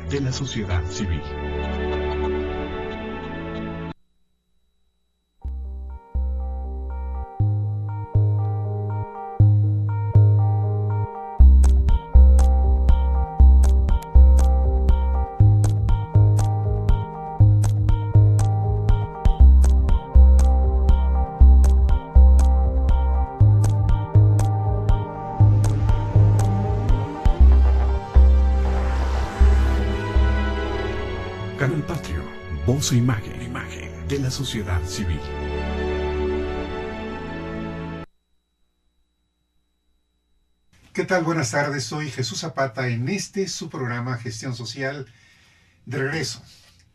de la sociedad civil. Canal Patrio, voz e imagen de la sociedad civil. ¿Qué tal? Buenas tardes, soy Jesús Zapata en su programa Gestión Social, de regreso,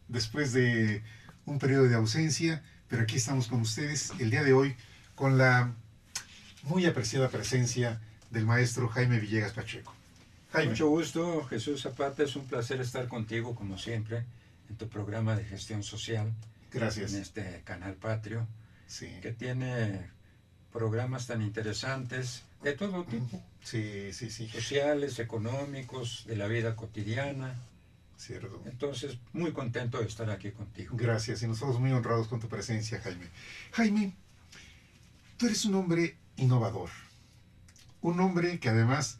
después de un periodo de ausencia, pero aquí estamos con ustedes el día de hoy con la muy apreciada presencia del maestro Jaime Villegas Pacheco. Jaime. Mucho gusto, Jesús Zapata, es un placer estar contigo como siempre en tu programa de gestión social. Gracias. En este Canal Patrio, sí, que tiene programas tan interesantes de todo tipo. Sí. Sociales, económicos, de la vida cotidiana. Cierto. Entonces, muy contento de estar aquí contigo. Gracias, y nosotros muy honrados con tu presencia, Jaime. Jaime, tú eres un hombre innovador. Un hombre que además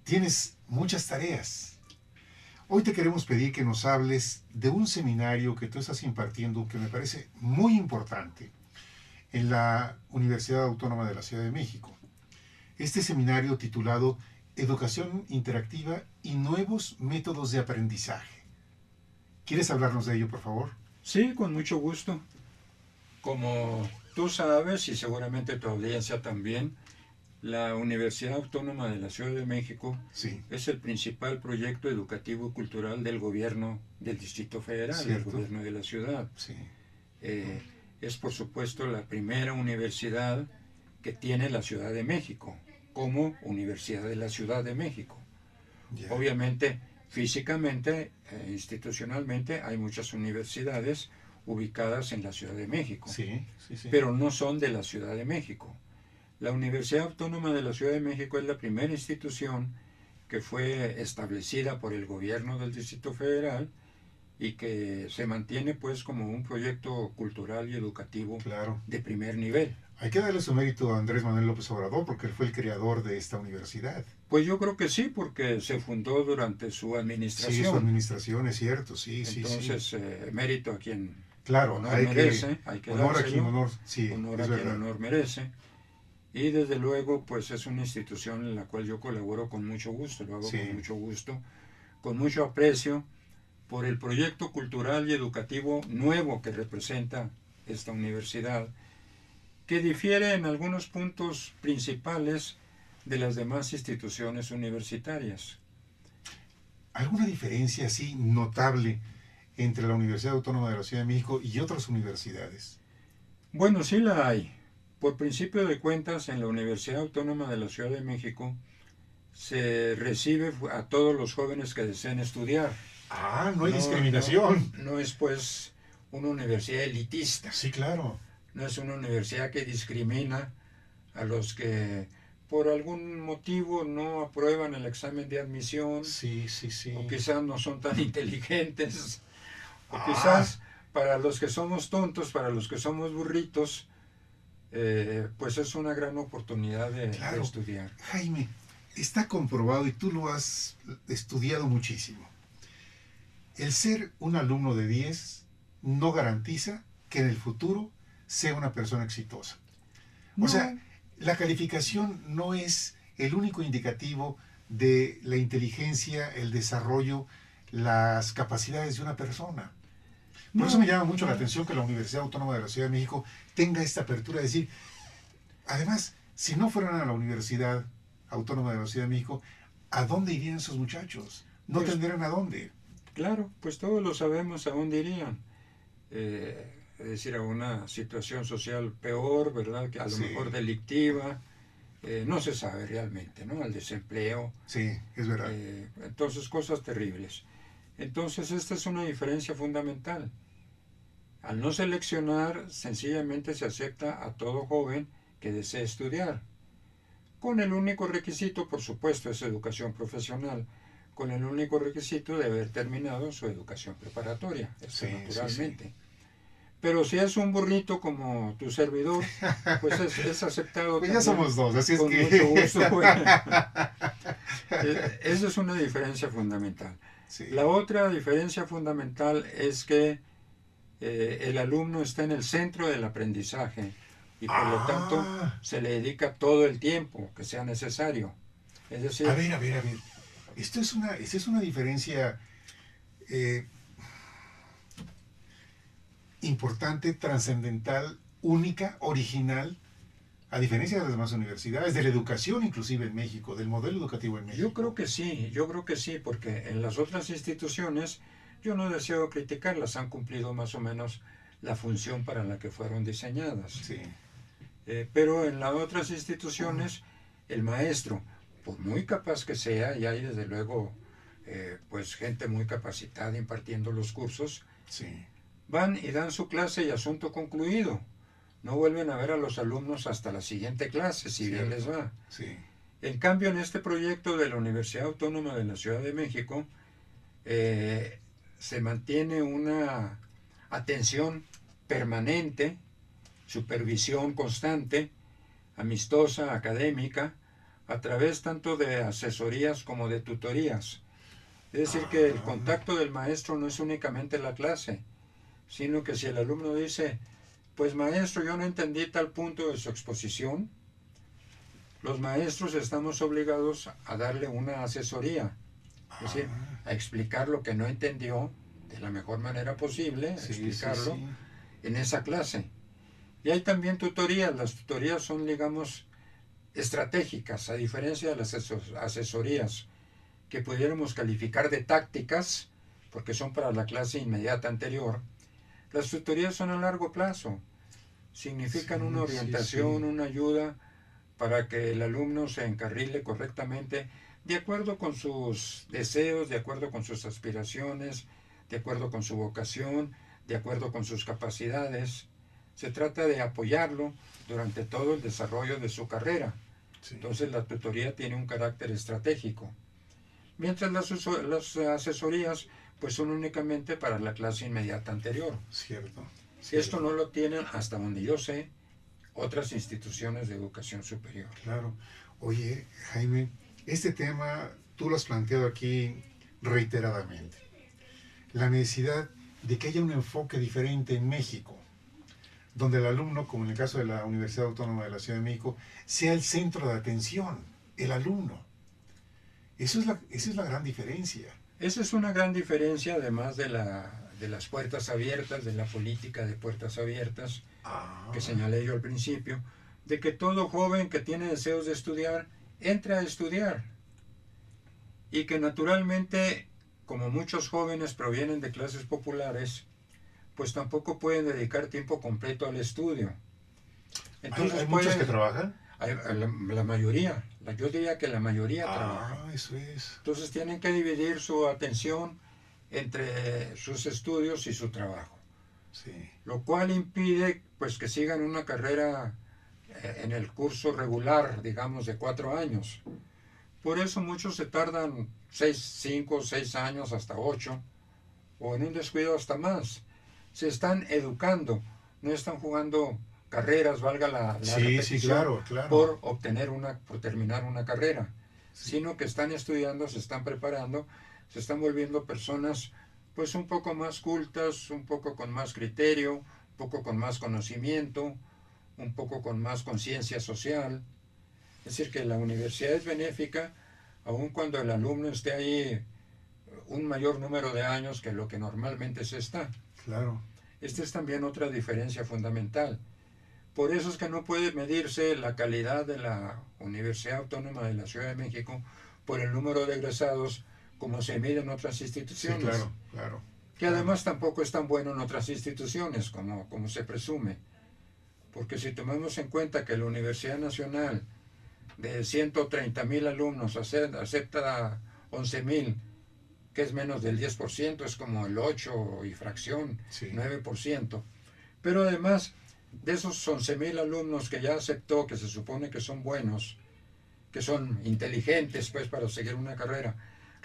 tienes muchas tareas. Hoy te queremos pedir que nos hables de un seminario que tú estás impartiendo que me parece muy importante en la Universidad Autónoma de la Ciudad de México. Este seminario titulado Educación Interactiva y Nuevos Métodos de Aprendizaje. ¿Quieres hablarnos de ello, por favor? Sí, con mucho gusto. Como tú sabes, y seguramente tu audiencia también, la Universidad Autónoma de la Ciudad de México sí, es el principal proyecto educativo y cultural del gobierno del Distrito Federal, del gobierno de la ciudad. Sí. Es por supuesto la primera universidad que tiene la Ciudad de México como Universidad de la Ciudad de México. Yeah. Obviamente, físicamente, institucionalmente, hay muchas universidades ubicadas en la Ciudad de México, sí. pero no son de la Ciudad de México. La Universidad Autónoma de la Ciudad de México es la primera institución que fue establecida por el gobierno del Distrito Federal y que se mantiene pues como un proyecto cultural y educativo de primer nivel. Hay que darle su mérito a Andrés Manuel López Obrador porque él fue el creador de esta universidad. Pues yo creo que sí, porque se fundó durante su administración. Sí, su administración, es cierto, sí. Entonces, mérito a quien honor merece, hay que honor dárselo, a quien honor, sí, honor a quien honor merece. Y desde luego, pues es una institución en la cual yo colaboro con mucho gusto, lo hago con mucho gusto, con mucho aprecio por el proyecto cultural y educativo nuevo que representa esta universidad, que difiere en algunos puntos principales de las demás instituciones universitarias. ¿Alguna diferencia así notable entre la Universidad Autónoma de la Ciudad de México y otras universidades? Bueno, sí la hay. Por principio de cuentas, en la Universidad Autónoma de la Ciudad de México se recibe a todos los jóvenes que deseen estudiar. Ah, no hay discriminación. No es pues una universidad elitista. Sí, claro. No es una universidad que discrimina a los que por algún motivo no aprueban el examen de admisión. Sí. O quizás no son tan inteligentes. O quizás para los que somos tontos, para los que somos burritos, pues es una gran oportunidad de estudiar. Jaime, está comprobado y tú lo has estudiado muchísimo. El ser un alumno de 10 no garantiza que en el futuro sea una persona exitosa. No. O sea, la calificación no es el único indicativo de la inteligencia, el desarrollo, las capacidades de una persona. Por eso me llama mucho la atención que la Universidad Autónoma de la Ciudad de México tenga esta apertura de decir, además, si no fueran a la Universidad Autónoma de la Ciudad de México, ¿a dónde irían esos muchachos? No tendrían a dónde. Claro, pues todos lo sabemos a dónde irían. Es decir, a una situación social peor, ¿verdad? Que a lo mejor delictiva, no se sabe realmente, ¿no? Al desempleo. Sí, es verdad. Entonces, cosas terribles. Entonces, esta es una diferencia fundamental. Al no seleccionar, sencillamente se acepta a todo joven que desee estudiar. Con el único requisito, por supuesto, es educación profesional. con el único requisito de haber terminado su educación preparatoria, Sí, naturalmente. sí, sí. Pero si es un burrito como tu servidor, pues es aceptado. Pues ya somos dos, así es con que... mucho gusto. Pues. Esa es una diferencia fundamental. Sí. La otra diferencia fundamental es que el alumno está en el centro del aprendizaje y por lo tanto se le dedica todo el tiempo que sea necesario. Es decir, A ver. Esta es una diferencia importante, trascendental, única, original, a diferencia de las demás universidades, de la educación inclusive en México, del modelo educativo en México. yo creo que sí, porque en las otras instituciones, yo no deseo criticarlas, han cumplido más o menos la función para la que fueron diseñadas. Sí. Pero en las otras instituciones, el maestro, por muy capaz que sea, y hay desde luego pues gente muy capacitada impartiendo los cursos, Sí. van y dan su clase y asunto concluido. No vuelven a ver a los alumnos hasta la siguiente clase, si bien les va. Sí. En cambio, en este proyecto de la Universidad Autónoma de la Ciudad de México, se mantiene una atención permanente, supervisión constante, amistosa, académica, a través tanto de asesorías como de tutorías. Es decir, que el contacto del maestro no es únicamente la clase, sino que si el alumno dice, pues maestro, yo no entendí tal punto de su exposición, los maestros estamos obligados a darle una asesoría, es decir, a explicar lo que no entendió de la mejor manera posible, explicarlo en esa clase. Y hay también tutorías, las tutorías son, digamos, estratégicas, a diferencia de las asesorías que pudiéramos calificar de tácticas, porque son para la clase inmediata anterior. Las tutorías son a largo plazo, significan una orientación, una ayuda para que el alumno se encarrile correctamente de acuerdo con sus deseos, de acuerdo con sus aspiraciones, de acuerdo con su vocación, de acuerdo con sus capacidades. Se trata de apoyarlo durante todo el desarrollo de su carrera. Sí. Entonces la tutoría tiene un carácter estratégico. Mientras las asesorías pues son únicamente para la clase inmediata anterior. Cierto. Esto no lo tienen, hasta donde yo sé, otras instituciones de educación superior. Claro. Oye, Jaime, este tema tú lo has planteado aquí reiteradamente. La necesidad de que haya un enfoque diferente en México, donde el alumno, como en el caso de la Universidad Autónoma de la Ciudad de México, sea el centro de atención, el alumno. Esa es la gran diferencia. Esa es una gran diferencia, además de las puertas abiertas, de la política de puertas abiertas, que señalé yo al principio, de que todo joven que tiene deseos de estudiar, entre a estudiar. Y que naturalmente, como muchos jóvenes provienen de clases populares, pues tampoco pueden dedicar tiempo completo al estudio. Entonces, ¿Hay muchos que trabajan? La mayoría, yo diría que la mayoría trabaja. Eso es. Entonces tienen que dividir su atención entre sus estudios y su trabajo. Sí. Lo cual impide pues que sigan una carrera en el curso regular, digamos, de 4 años. Por eso muchos se tardan 5, 6 años, hasta 8, o en un descuido hasta más. Se están educando, no están jugando carreras, valga la repetición, claro. por terminar una carrera, sino que están estudiando, se están preparando, se están volviendo personas pues un poco más cultas, un poco con más criterio, un poco con más conocimiento, un poco con más conciencia social. Es decir, que la universidad es benéfica, aun cuando el alumno esté ahí un mayor número de años que lo que normalmente se está. Claro. Esta es también otra diferencia fundamental. Por eso es que no puede medirse la calidad de la Universidad Autónoma de la Ciudad de México por el número de egresados como se mide en otras instituciones. Sí, claro. Que además tampoco es tan bueno en otras instituciones como se presume. Porque si tomamos en cuenta que la Universidad Nacional de 130,000 alumnos acepta 11,000, que es menos del 10%, es como el 8 y fracción, 9%. Pero además, de esos 11,000 alumnos que ya aceptó, que se supone que son buenos, que son inteligentes pues para seguir una carrera,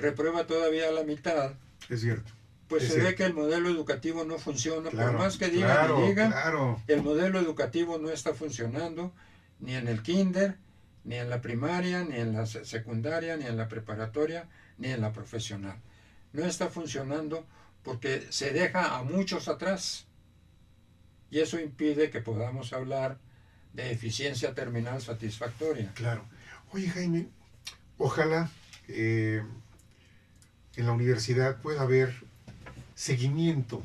reprueba todavía a la mitad, es cierto. pues es se cierto. ve que el modelo educativo no funciona. Claro, Por más que digan claro, y digan, claro. el modelo educativo no está funcionando ni en el kinder, ni en la primaria, ni en la secundaria, ni en la preparatoria, ni en la profesional. No está funcionando porque se deja a muchos atrás. Y eso impide que podamos hablar de eficiencia terminal satisfactoria. Claro. Oye, Jaime, ojalá en la universidad pueda haber seguimiento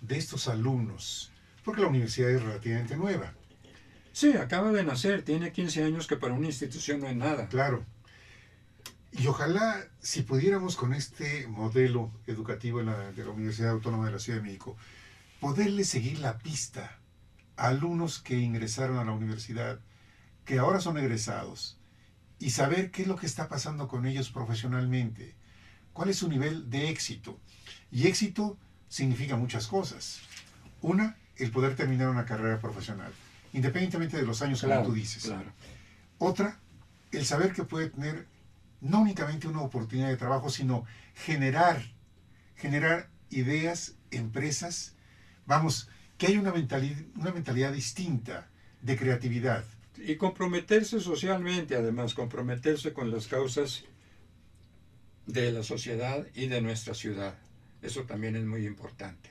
de estos alumnos, porque la universidad es relativamente nueva. Sí, acaba de nacer, tiene 15 años, que para una institución no es nada. Claro. Y ojalá, si pudiéramos con este modelo educativo de la Universidad Autónoma de la Ciudad de México, poderle seguir la pista a alumnos que ingresaron a la universidad, que ahora son egresados, y saber qué es lo que está pasando con ellos profesionalmente, cuál es su nivel de éxito. Y éxito significa muchas cosas. Una, el poder terminar una carrera profesional, independientemente de los años, Claro, como tú dices. claro. Otra, el saber que puede tener no únicamente una oportunidad de trabajo, sino generar ideas, empresas, vamos, que hay una mentalidad distinta de creatividad. Y comprometerse socialmente, además, comprometerse con las causas de la sociedad y de nuestra ciudad. Eso también es muy importante.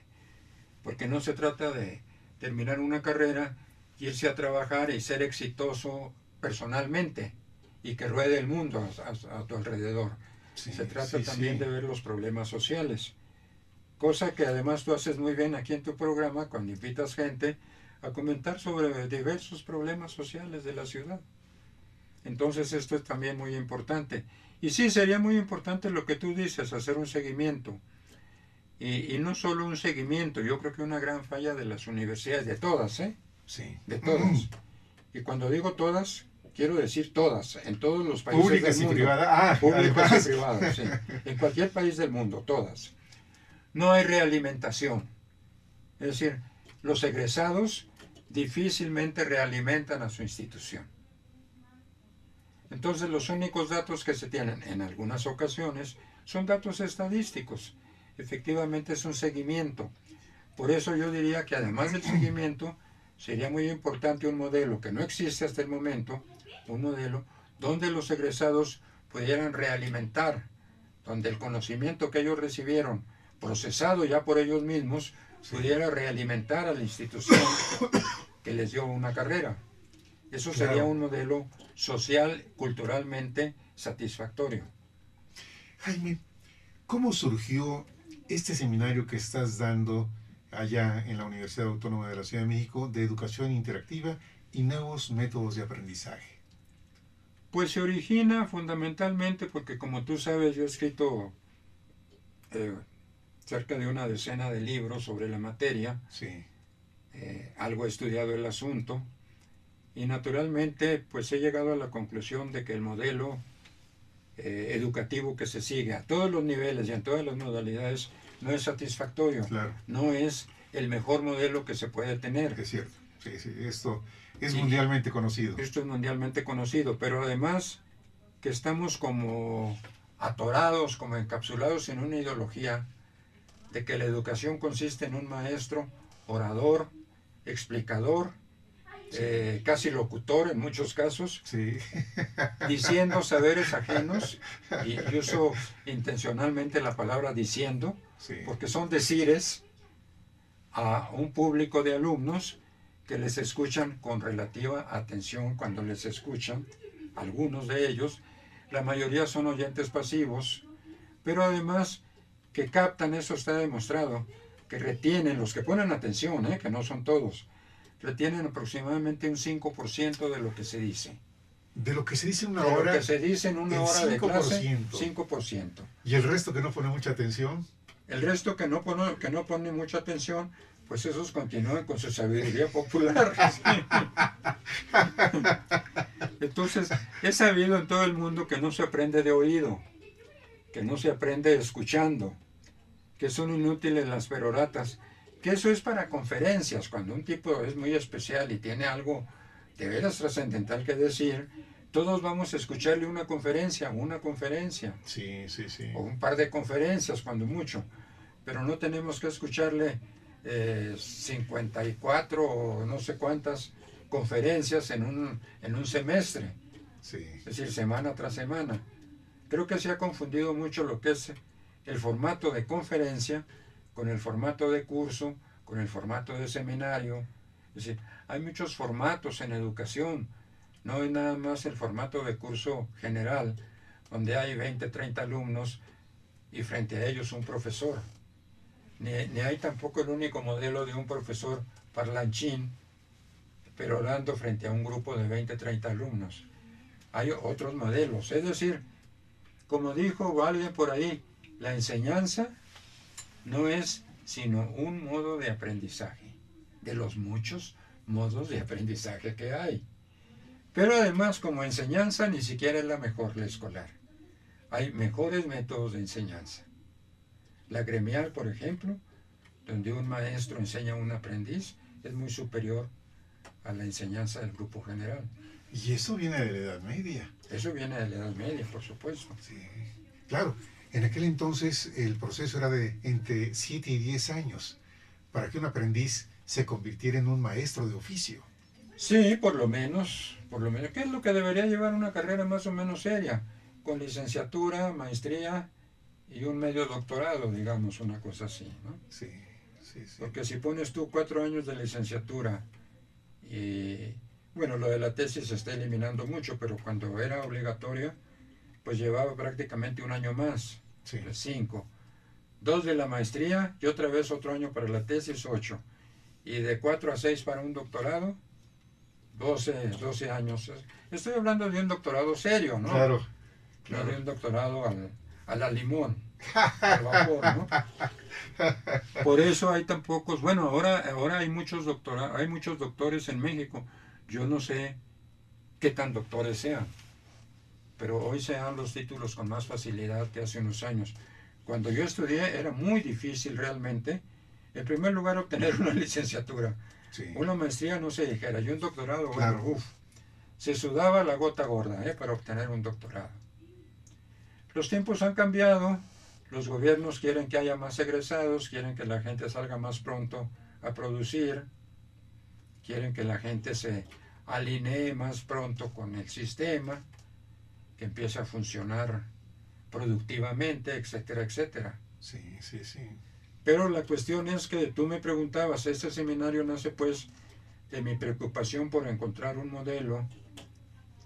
Porque no se trata de terminar una carrera, irse a trabajar y ser exitoso personalmente y que ruede el mundo a tu alrededor. Sí, se trata sí, también sí. de ver los problemas sociales. Cosa que además tú haces muy bien aquí en tu programa cuando invitas gente a comentar sobre diversos problemas sociales de la ciudad. Entonces esto es también muy importante. Y sí, sería muy importante lo que tú dices, hacer un seguimiento. Y no solo un seguimiento, yo creo que una gran falla de las universidades, de todas, Sí. de todas. Y cuando digo todas, quiero decir todas, en todos los países Públicas del y mundo. privadas. Ah, Públicas además. y privadas, sí. En cualquier país del mundo, todas. No hay realimentación. Es decir, los egresados difícilmente realimentan a su institución. Entonces los únicos datos que se tienen en algunas ocasiones son datos estadísticos. Efectivamente es un seguimiento. Por eso yo diría que además del seguimiento sería muy importante un modelo que no existe hasta el momento, un modelo donde los egresados pudieran realimentar, donde el conocimiento que ellos recibieron, procesado ya por ellos mismos, pudiera realimentar a la institución que les dio una carrera. Eso sería Claro. un modelo social, culturalmente satisfactorio. Jaime, ¿cómo surgió este seminario que estás dando allá en la Universidad Autónoma de la Ciudad de México de educación interactiva y nuevos métodos de aprendizaje? Pues se origina fundamentalmente porque, como tú sabes, yo he escrito cerca de una decena de libros sobre la materia, Sí, algo he estudiado el asunto, y naturalmente pues he llegado a la conclusión de que el modelo educativo que se sigue a todos los niveles y en todas las modalidades no es satisfactorio, claro, no es el mejor modelo que se puede tener. es cierto. Sí, sí, esto es Y mundialmente conocido. esto es mundialmente conocido, pero además que estamos como atorados, como encapsulados en una ideología de que la educación consiste en un maestro, orador, explicador, casi locutor en muchos casos, Sí, diciendo saberes ajenos, y uso intencionalmente la palabra diciendo, sí, porque son decires a un público de alumnos que les escuchan con relativa atención cuando les escuchan, algunos de ellos, la mayoría son oyentes pasivos, pero además que captan, eso está demostrado, que retienen, los que ponen atención, que no son todos, retienen aproximadamente un 5% de lo que se dice. de lo que se dice en una De lo hora, que se dice en una el hora de clase, 5%. 5%. Y el resto que no pone mucha atención. El resto que no pone mucha atención, pues esos continúan con su sabiduría popular. Entonces, es sabido en todo el mundo que no se aprende de oído, que no se aprende escuchando, que son inútiles las peroratas, que eso es para conferencias, cuando un tipo es muy especial y tiene algo de veras trascendental que decir, todos vamos a escucharle una conferencia, Sí, sí, sí. o un par de conferencias cuando mucho, pero no tenemos que escucharle 54 o no sé cuántas conferencias en un semestre, Sí. es decir, semana tras semana. Creo que se ha confundido mucho lo que es el formato de conferencia con el formato de curso, con el formato de seminario. Es decir, hay muchos formatos en educación, no es nada más el formato de curso general, donde hay 20, 30 alumnos y frente a ellos un profesor. Ni hay tampoco el único modelo de un profesor parlanchín, pero hablando frente a un grupo de 20, 30 alumnos. Hay otros modelos, es decir, como dijo alguien por ahí, la enseñanza no es sino un modo de aprendizaje, de los muchos modos de aprendizaje que hay. Pero además, como enseñanza, ni siquiera es la mejor, la escolar. Hay mejores métodos de enseñanza. La gremial, por ejemplo, donde un maestro enseña a un aprendiz, es muy superior a la enseñanza del grupo general. Y eso viene de la Edad Media. Eso viene de la Edad Media, por supuesto. Sí, claro. En aquel entonces el proceso era de entre 7 y 10 años para que un aprendiz se convirtiera en un maestro de oficio. Sí, por lo menos. ¿Qué es lo que debería llevar una carrera más o menos seria? Con licenciatura, maestría y un medio doctorado, digamos, una cosa así, ¿no? Sí, sí, sí. Porque si pones tú 4 años de licenciatura y, bueno, lo de la tesis se está eliminando mucho, pero cuando era obligatoria, pues llevaba prácticamente un año más, Sí. 5. 2 de la maestría y otra vez otro año para la tesis, 8. Y de 4 a 6 para un doctorado, 12 años. Estoy hablando de un doctorado serio, ¿no? Claro, No claro. de un doctorado a la limón, al vapor, ¿no? Por eso hay tan pocos. Bueno, ahora hay muchos doctores en México. Yo no sé qué tan doctores sean, pero hoy se dan los títulos con más facilidad que hace unos años. Cuando yo estudié era muy difícil realmente, en primer lugar, obtener una licenciatura. Sí. Una maestría no se dijera, y un doctorado, Claro. bueno, se sudaba la gota gorda para obtener un doctorado. Los tiempos han cambiado, los gobiernos quieren que haya más egresados, quieren que la gente salga más pronto a producir, quieren que la gente se alinee más pronto con el sistema, que empiece a funcionar productivamente, etcétera, etcétera. Sí, sí, sí. Pero la cuestión es que tú me preguntabas, este seminario nace pues de mi preocupación por encontrar un modelo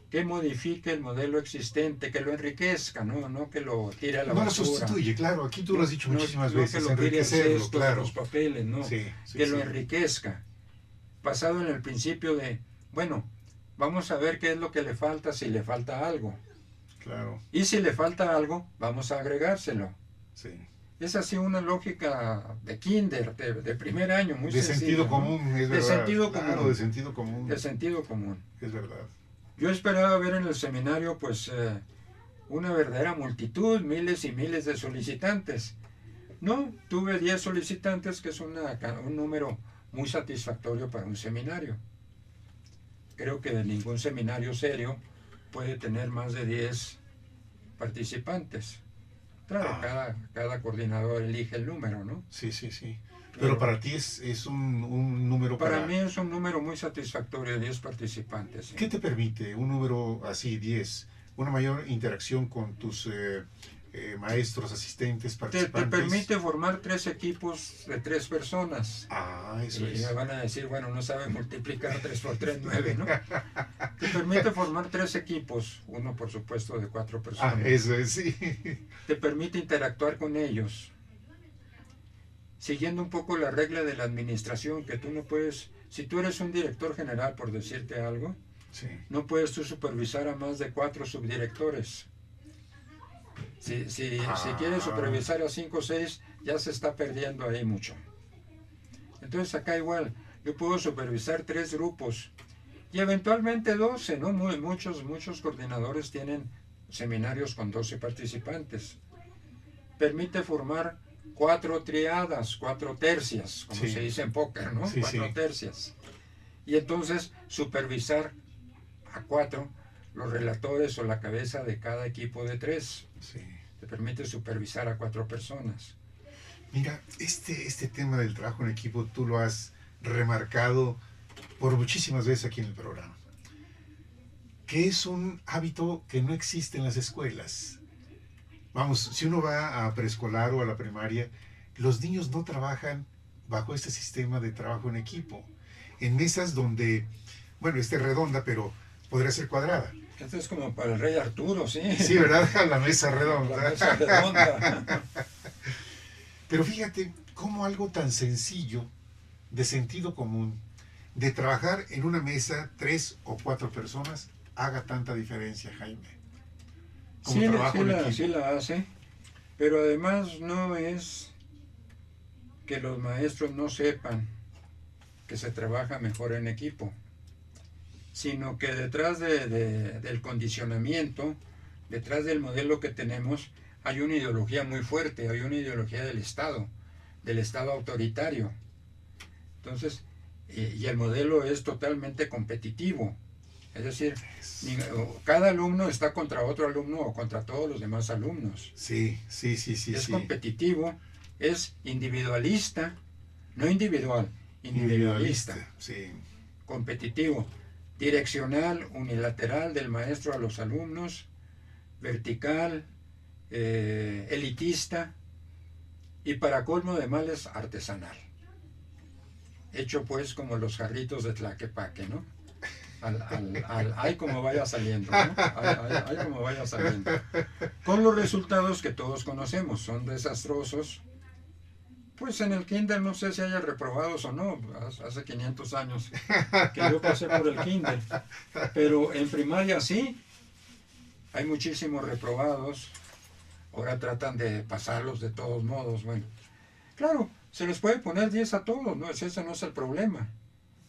que modifique el modelo existente, que lo enriquezca, no que lo tire a la No lo basura. sustituye, claro. Aquí tú lo has dicho muchísimas veces. No que lo tire al Enriquecerlo, cesto, claro. los papeles, no. Sí, sí, Que lo sí. enriquezca. Basado en el principio de, bueno, vamos a ver qué es lo que le falta, si le falta algo. Claro, Y si le falta algo, vamos a agregárselo. sí. Es así una lógica de kinder, de primer año, muy De sencilla, sentido ¿no? común, es De verdad. sentido Claro, común. de sentido común. De sentido común. Es verdad. Yo esperaba ver en el seminario, pues, una verdadera multitud, miles y miles de solicitantes. No, tuve 10 solicitantes, que es un número muy satisfactorio para un seminario. Creo que de ningún seminario serio puede tener más de 10 participantes. Claro, cada coordinador elige el número, ¿no? Sí, sí, sí. Pero para ti es un número Para mí es un número muy satisfactorio, 10 participantes. ¿Sí? ¿Qué te permite un número así, 10? Una mayor interacción con tus maestros, asistentes, Te participantes. permite formar 3 equipos de 3 personas. Eso Y es. me van a decir, bueno, no sabe multiplicar 3 por 3, 9, ¿no? Te permite formar 3 equipos, uno por supuesto de 4 personas. Eso es, sí. Te permite interactuar con ellos, siguiendo un poco la regla de la administración, que tú no puedes, si tú eres un director general, por decirte algo, Sí. no puedes tú supervisar a más de 4 subdirectores. Si quieres supervisar a 5 o 6, ya se está perdiendo ahí mucho. Entonces acá igual, yo puedo supervisar 3 grupos y eventualmente 12, ¿no? Muchos coordinadores tienen seminarios con 12 participantes. Permite formar 4 triadas, 4 tercias, como se dice en póker, ¿no? Sí, 4 tercias. Y entonces supervisar a 4 los relatores o la cabeza de cada equipo de 3. Sí. Te permite supervisar a 4 personas. Mira, este tema del trabajo en equipo tú lo has remarcado por muchísimas veces aquí en el programa, que es un hábito que no existe en las escuelas. Vamos, si uno va a preescolar o a la primaria, los niños no trabajan bajo este sistema de trabajo en equipo, en mesas donde, bueno, esta es redonda, pero podría ser cuadrada. Esto es como para el rey Arturo, ¿sí? Sí, ¿verdad? La mesa redonda. La mesa redonda. Pero fíjate cómo algo tan sencillo, de sentido común, de trabajar en una mesa 3 o 4 personas, haga tanta diferencia, Jaime. Como trabajo en equipo. Sí la hace, pero además no es que los maestros no sepan que se trabaja mejor en equipo, sino que detrás del condicionamiento, detrás del modelo que tenemos, hay una ideología muy fuerte, hay una ideología del Estado autoritario. Entonces, y el modelo es totalmente competitivo. Es decir, cada alumno está contra otro alumno o contra todos los demás alumnos. Sí. Es competitivo, es individualista, no individual, individualista. Sí. Competitivo, direccional, unilateral del maestro a los alumnos, vertical, elitista y para colmo de males artesanal. Hecho pues como los jarritos de Tlaquepaque, ¿no? Ay como vaya saliendo, ¿no? Ay como vaya saliendo. Con los resultados que todos conocemos, son desastrosos. Pues en el kinder no sé si haya reprobados o no, hace 500 años que yo pasé por el kinder. Pero en primaria sí, hay muchísimos reprobados. Ahora tratan de pasarlos de todos modos. Bueno, claro, se les puede poner 10 a todos, ¿no? Ese no es el problema.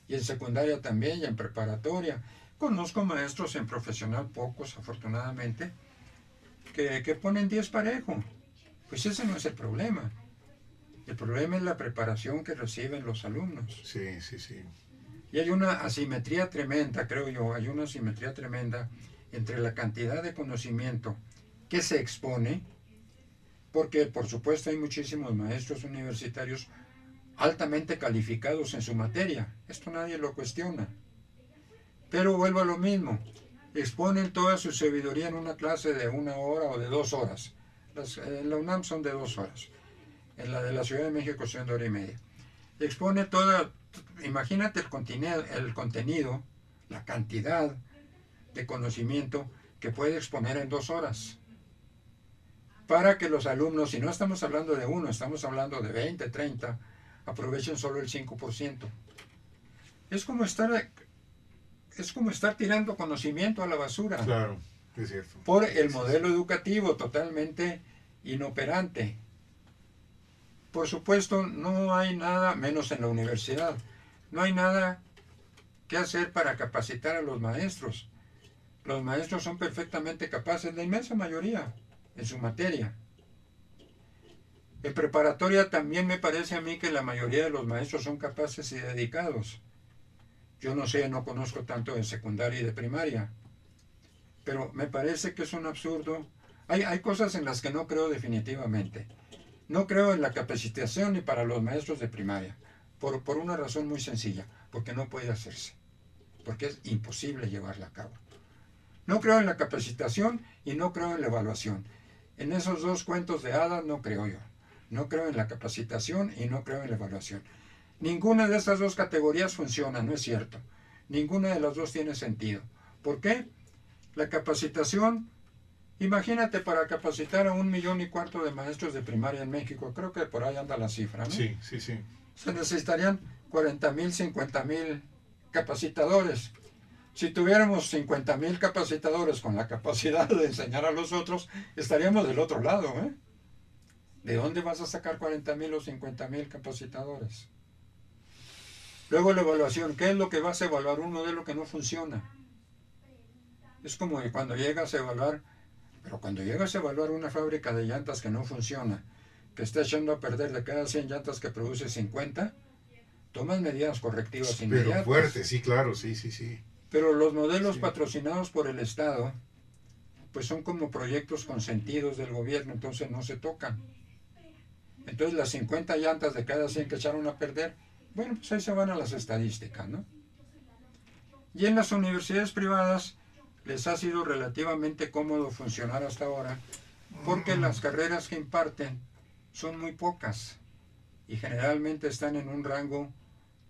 Y en secundaria también, y en preparatoria. Conozco maestros en profesional, pocos afortunadamente, que ponen 10 parejo. Pues ese no es el problema. El problema es la preparación que reciben los alumnos. Sí. Y hay una asimetría tremenda, creo yo, hay una asimetría tremenda entre la cantidad de conocimiento que se expone, porque por supuesto hay muchísimos maestros universitarios altamente calificados en su materia, esto nadie lo cuestiona, pero vuelvo a lo mismo, exponen toda su sabiduría en una clase de 1 hora o de 2 horas, en la UNAM son de 2 horas, en la de la Ciudad de México son de 1 hora y media, expone toda, imagínate el contenido, la cantidad de conocimiento que puede exponer en 2 horas, para que los alumnos, si no estamos hablando de 1, estamos hablando de 20, 30, aprovechen solo el 5%. Es como estar tirando conocimiento a la basura. Claro, es cierto. Por el modelo educativo totalmente inoperante. Por supuesto, no hay nada, menos en la universidad, no hay nada que hacer para capacitar a los maestros. Los maestros son perfectamente capaces, la inmensa mayoría, en su materia. En preparatoria también me parece a mí que la mayoría de los maestros son capaces y dedicados. Yo no sé, no conozco tanto de secundaria y de primaria, pero me parece que es un absurdo. Hay cosas en las que no creo definitivamente. No creo en la capacitación ni para los maestros de primaria, por una razón muy sencilla, porque no puede hacerse, porque es imposible llevarla a cabo. No creo en la capacitación y no creo en la evaluación. En esos dos cuentos de hadas no creo yo. No creo en la capacitación y no creo en la evaluación. Ninguna de estas dos categorías funciona, no es cierto. Ninguna de las dos tiene sentido. ¿Por qué? La capacitación, imagínate para capacitar a 1,4 millones de maestros de primaria en México, creo que por ahí anda la cifra, ¿no? Sí. Se necesitarían 40,000, 50,000 capacitadores. Si tuviéramos 50,000 capacitadores con la capacidad de enseñar a los otros, estaríamos del otro lado, ¿eh? ¿De dónde vas a sacar 40,000 o 50,000 capacitadores? Luego la evaluación. ¿Qué es lo que vas a evaluar? Un modelo que no funciona. Es como cuando llegas a evaluar, pero cuando llegas a evaluar una fábrica de llantas que no funciona, que está echando a perder de cada 100 llantas que produce 50, tomas medidas correctivas inmediatas. Pero fuerte, sí, claro, sí. Pero los modelos patrocinados por el Estado, pues son como proyectos consentidos del gobierno, entonces no se tocan. Entonces las 50 llantas de cada 100 que echaron a perder, bueno, pues ahí se van a las estadísticas, ¿no? Y en las universidades privadas les ha sido relativamente cómodo funcionar hasta ahora, porque las carreras que imparten son muy pocas y generalmente están en un rango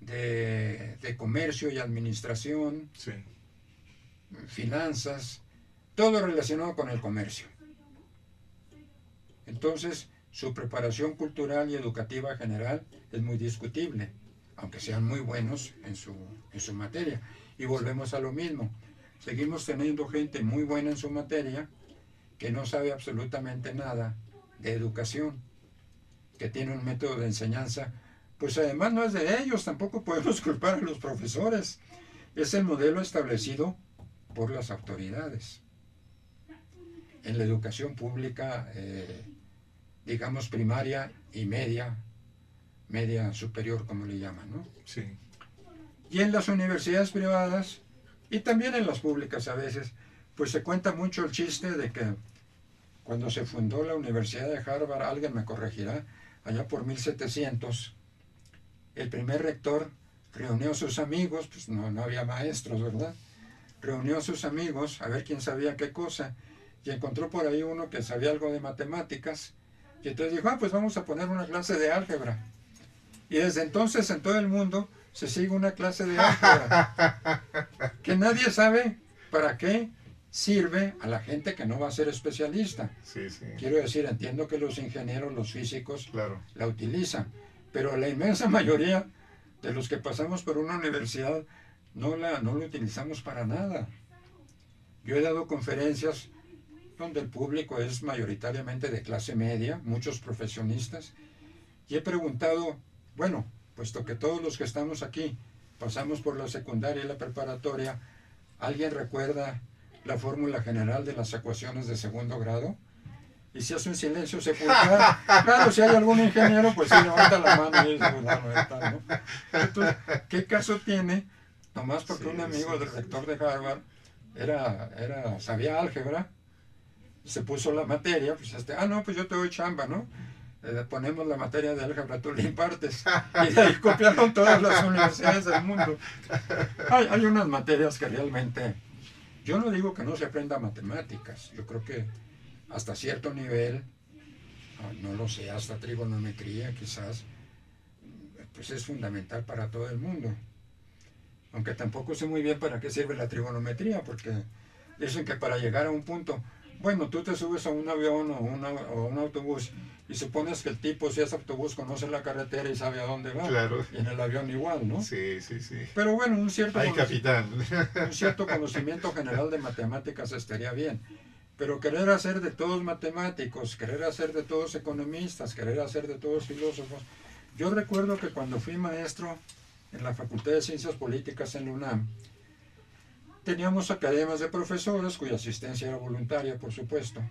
de comercio y administración, Sí. finanzas, todo relacionado con el comercio. Entonces, su preparación cultural y educativa general es muy discutible, aunque sean muy buenos en su materia. Y volvemos a lo mismo. Seguimos teniendo gente muy buena en su materia que no sabe absolutamente nada de educación, que tiene un método de enseñanza, pues además no es de ellos, tampoco podemos culpar a los profesores. Es el modelo establecido por las autoridades. En la educación pública, digamos primaria y media superior, como le llaman, ¿no? Sí. Y en las universidades privadas, y también en las públicas a veces, pues se cuenta mucho el chiste de que cuando se fundó la Universidad de Harvard, alguien me corregirá, allá por 1700, el primer rector reunió a sus amigos, pues no había maestros, ¿verdad? Reunió a sus amigos a ver quién sabía qué cosa, y encontró por ahí uno que sabía algo de matemáticas, y entonces dijo, pues vamos a poner una clase de álgebra. Y desde entonces en todo el mundo se sigue una clase de álgebra, que nadie sabe para qué sirve a la gente que no va a ser especialista. Sí, sí. Quiero decir, entiendo que los ingenieros, los físicos, Claro. la utilizan, pero la inmensa mayoría de los que pasamos por una universidad no lo utilizamos para nada. Yo he dado conferencias donde el público es mayoritariamente de clase media, muchos profesionistas, y he preguntado, bueno, puesto que todos los que estamos aquí pasamos por la secundaria y la preparatoria, ¿alguien recuerda la fórmula general de las ecuaciones de segundo grado? Y se hace un silencio sepulcral. Claro, si hay algún ingeniero, pues sí, levanta la mano y dice, ¿no? Entonces, ¿qué caso tiene? Nomás porque un amigo del rector de Harvard sabía álgebra, se puso la materia, pues pues yo te doy chamba, ¿no? Ponemos la materia de álgebra, tú le impartes. Y de ahí copiaron todas las universidades del mundo. Hay unas materias que realmente, yo no digo que no se aprenda matemáticas, yo creo que hasta cierto nivel, no lo sé, hasta trigonometría quizás, pues es fundamental para todo el mundo. Aunque tampoco sé muy bien para qué sirve la trigonometría, porque dicen que para llegar a un punto, bueno, tú te subes a un avión o un autobús y supones que el tipo, si es autobús, conoce la carretera y sabe a dónde va. Claro. Y en el avión igual, ¿no? Sí, sí, sí. Pero bueno, un cierto conocimiento general de matemáticas estaría bien. Pero querer hacer de todos matemáticos, querer hacer de todos economistas, querer hacer de todos filósofos. Yo recuerdo que cuando fui maestro en la Facultad de Ciencias Políticas en la UNAM, teníamos academias de profesores cuya asistencia era voluntaria, por supuesto.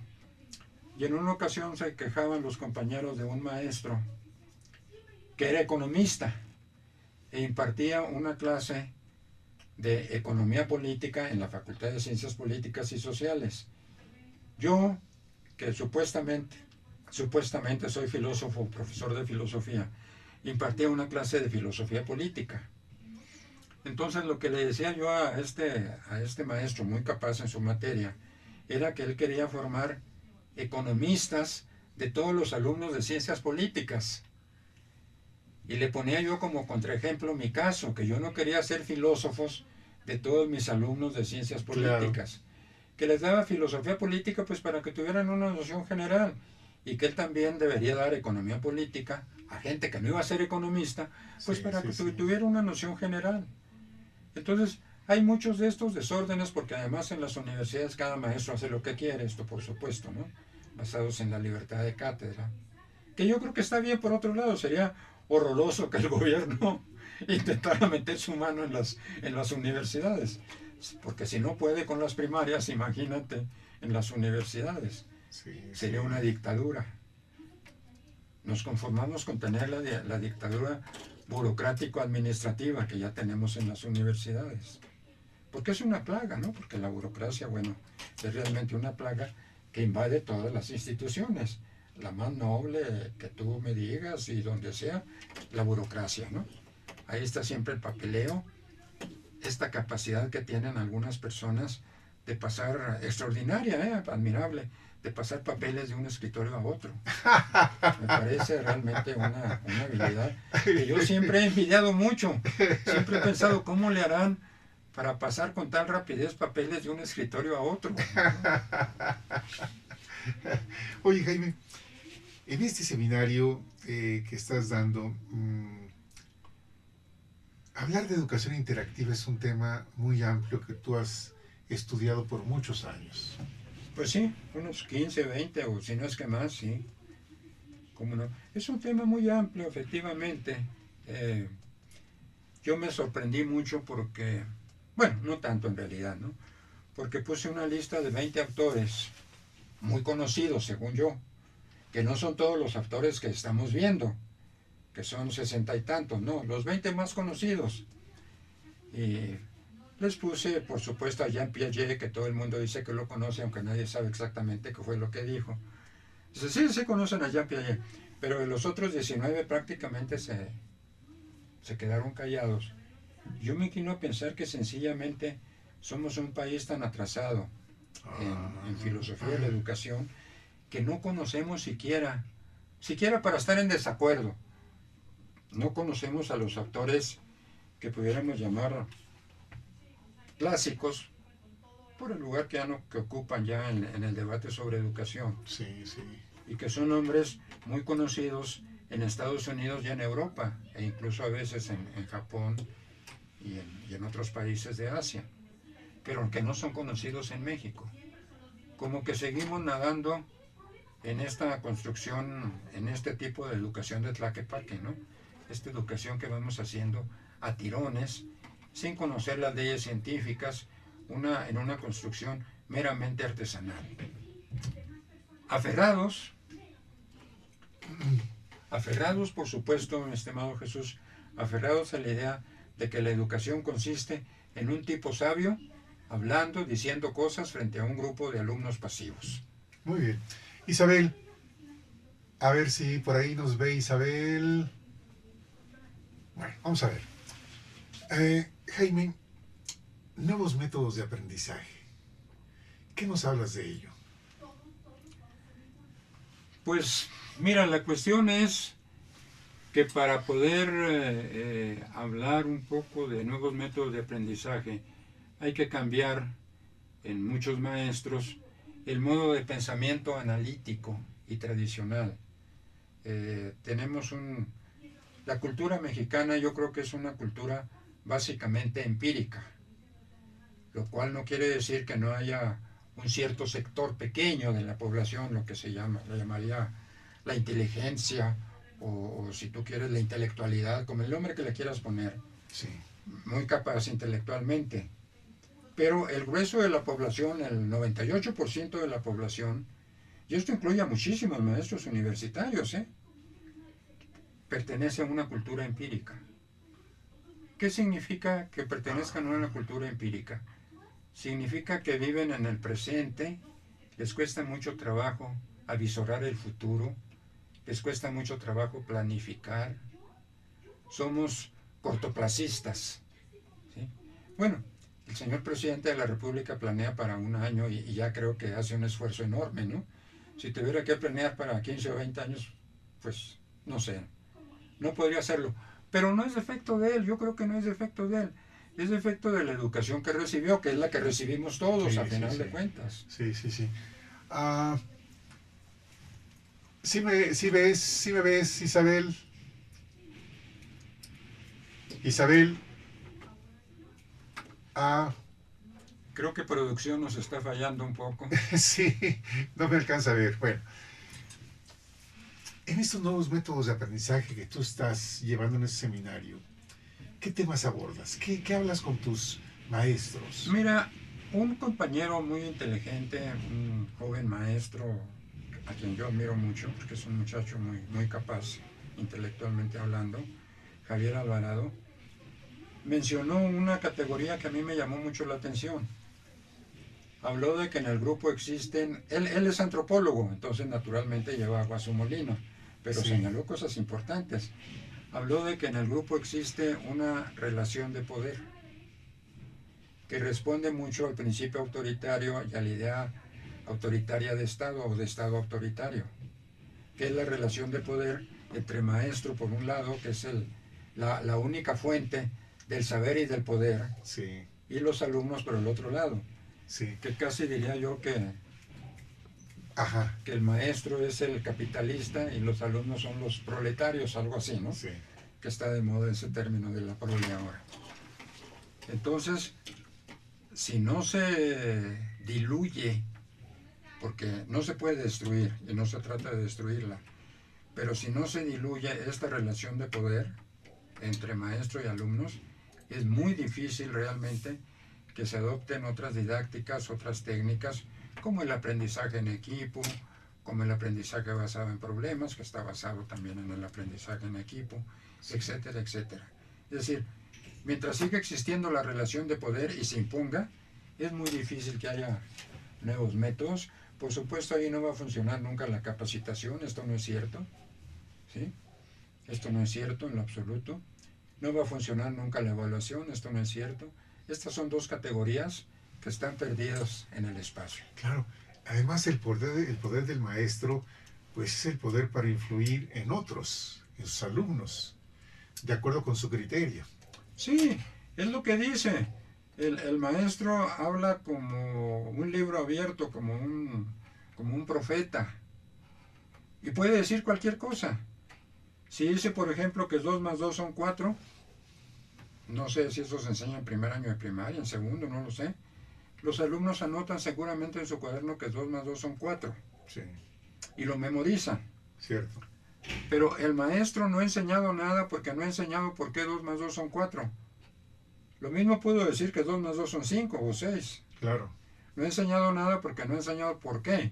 Y en una ocasión se quejaban los compañeros de un maestro que era economista e impartía una clase de economía política en la Facultad de Ciencias Políticas y Sociales. Yo, que supuestamente soy filósofo, profesor de filosofía, impartía una clase de filosofía política. Entonces lo que le decía yo a este maestro, muy capaz en su materia, era que él quería formar economistas de todos los alumnos de ciencias políticas. Y le ponía yo como contraejemplo mi caso, que yo no quería ser filósofos de todos mis alumnos de ciencias políticas. Claro. Que les daba filosofía política pues para que tuvieran una noción general, y que él también debería dar economía política a gente que no iba a ser economista, pues para que tuviera una noción general. Entonces, hay muchos de estos desórdenes, porque además en las universidades cada maestro hace lo que quiere, esto por supuesto, ¿no? Basados en la libertad de cátedra. Que yo creo que está bien por otro lado, sería horroroso que el gobierno intentara meter su mano en las universidades, porque si no puede con las primarias, imagínate en las universidades. Sería una dictadura. Nos conformamos con tener la dictadura burocrático-administrativa que ya tenemos en las universidades. porque es una plaga, ¿no? Porque la burocracia, bueno, es realmente una plaga que invade todas las instituciones. La más noble que tú me digas y donde sea, la burocracia, ¿no? Ahí está siempre el papeleo, esta capacidad que tienen algunas personas de pasar, extraordinaria, admirable, de pasar papeles de un escritorio a otro. Me parece realmente una habilidad que yo siempre he envidiado mucho. Siempre he pensado cómo le harán para pasar con tal rapidez papeles de un escritorio a otro. Oye, Jaime, en este seminario que estás dando, hablar de educación interactiva es un tema muy amplio que tú has estudiado por muchos años. Pues sí, unos 15, 20 o si no es que más, sí. ¿Cómo no? Es un tema muy amplio, efectivamente. Yo me sorprendí mucho porque, bueno, no tanto en realidad, ¿no? Porque puse una lista de 20 autores muy conocidos, según yo, que no son todos los autores que estamos viendo, que son 60 y tantos, no, los 20 más conocidos. Y les puse, por supuesto, a Jean Piaget, que todo el mundo dice que lo conoce, aunque nadie sabe exactamente qué fue lo que dijo. Dice, sí, sí conocen a Jean Piaget, pero los otros 19 prácticamente se quedaron callados. Yo me inclino a pensar que sencillamente somos un país tan atrasado en filosofía de la educación que no conocemos siquiera para estar en desacuerdo. No conocemos a los autores que pudiéramos llamar clásicos por el lugar que ocupan ya en el debate sobre educación. Sí, sí. Y que son hombres muy conocidos en Estados Unidos y en Europa, e incluso a veces en Japón y en otros países de Asia, pero que no son conocidos en México. Como que seguimos nadando en esta construcción, en este tipo de educación de Tlaquepaque, ¿no? Esta educación que vamos haciendo a tirones, sin conocer las leyes científicas, en una construcción meramente artesanal. Aferrados, por supuesto, mi estimado Jesús, aferrados a la idea de que la educación consiste en un tipo sabio hablando, diciendo cosas frente a un grupo de alumnos pasivos. Muy bien. Isabel, a ver si por ahí nos ve Isabel. Bueno, vamos a ver. Jaime, nuevos métodos de aprendizaje. ¿Qué nos hablas de ello? Pues mira, la cuestión es que para poder hablar un poco de nuevos métodos de aprendizaje hay que cambiar en muchos maestros el modo de pensamiento analítico y tradicional. La cultura mexicana yo creo que es una cultura básicamente empírica, lo cual no quiere decir que no haya un cierto sector pequeño de la población, lo que le llamaría la inteligencia, o si tú quieres la intelectualidad, como el nombre que le quieras poner, sí, muy capaz intelectualmente. Pero el grueso de la población, el 98% de la población, y esto incluye a muchísimos maestros universitarios, pertenece a una cultura empírica. ¿Qué significa que pertenezcan a una cultura empírica? Significa que viven en el presente, les cuesta mucho trabajo avisorar el futuro, les cuesta mucho trabajo planificar, somos cortoplacistas, ¿sí? Bueno, el señor presidente de la República planea para un año y ya creo que hace un esfuerzo enorme, ¿no? Si tuviera que planear para 15 o 20 años, pues no sé, no podría hacerlo. Pero no es defecto de él, yo creo que no es defecto de él. Es defecto de la educación que recibió, que es la que recibimos todos, a final de cuentas. Sí, sí, sí. ¿Sí me ves, Isabel? Isabel. Creo que producción nos está fallando un poco. Sí, no me alcanza a ver. Bueno, en estos nuevos métodos de aprendizaje que tú estás llevando en ese seminario, ¿qué temas abordas? ¿Qué hablas con tus maestros? Mira, un compañero muy inteligente, un joven maestro, a quien yo admiro mucho, porque es un muchacho muy, muy capaz, intelectualmente hablando, Javier Alvarado, mencionó una categoría que a mí me llamó mucho la atención. Habló de que en el grupo existen, él es antropólogo, entonces naturalmente lleva agua a su molino, pero Sí. señaló cosas importantes. Habló de que en el grupo existe una relación de poder que responde mucho al principio autoritario y a la idea autoritaria de Estado o de Estado autoritario, que es la relación de poder entre maestro por un lado, que es la única fuente del saber y del poder, Sí, y los alumnos por el otro lado, sí. que casi diría yo Ajá, que el maestro es el capitalista y los alumnos son los proletarios, algo así, ¿no? sí. Que está de moda ese término de la prole ahora. Entonces, si no se diluye, porque no se puede destruir y no se trata de destruirla, pero si no se diluye esta relación de poder entre maestro y alumnos, es muy difícil realmente que se adopten otras didácticas, otras técnicas, como el aprendizaje en equipo, como el aprendizaje basado en problemas, que está basado también en el aprendizaje en equipo, etcétera, etcétera. Es decir, mientras siga existiendo la relación de poder y se imponga, es muy difícil que haya nuevos métodos. Por supuesto, ahí no va a funcionar nunca la capacitación, esto no es cierto, ¿sí? Esto no es cierto en lo absoluto. No va a funcionar nunca la evaluación, esto no es cierto. Estas son dos categorías que están perdidas en el espacio. Claro. Además, el poder del maestro, pues es el poder para influir en otros, en sus alumnos, de acuerdo con su criterio. Sí, es lo que dice. El maestro habla como un libro abierto, como un profeta. Y puede decir cualquier cosa. Si dice, por ejemplo, que 2 más 2 son 4, no sé si eso se enseña en primer año de primaria, en segundo, no lo sé. Los alumnos anotan seguramente en su cuaderno que 2 más 2 son 4. Sí, Y lo memorizan. cierto. Pero el maestro no ha enseñado nada porque no ha enseñado por qué 2 más 2 son 4. Lo mismo puedo decir que 2 más 2 son 5 o 6. Claro. No he enseñado nada porque no he enseñado por qué.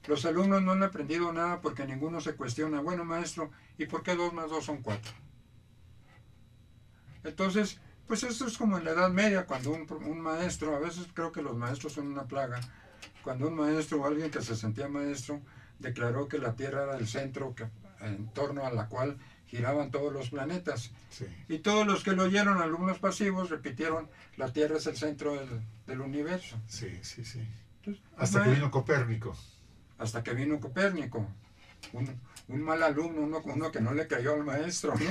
Los alumnos no han aprendido nada porque ninguno se cuestiona, bueno maestro, ¿y por qué 2 más 2 son 4? Entonces, pues esto es como en la Edad Media, cuando un maestro, a veces creo que los maestros son una plaga, cuando un maestro o alguien que se sentía maestro declaró que la Tierra era el centro en torno a la cual giraban todos los planetas. Sí, Y todos los que lo oyeron, alumnos pasivos, repitieron, la Tierra es el centro del universo. sí, sí, sí. Entonces, Hasta que vino Copérnico. Hasta que vino Copérnico. Un mal alumno, uno que no le cayó al maestro, ¿no?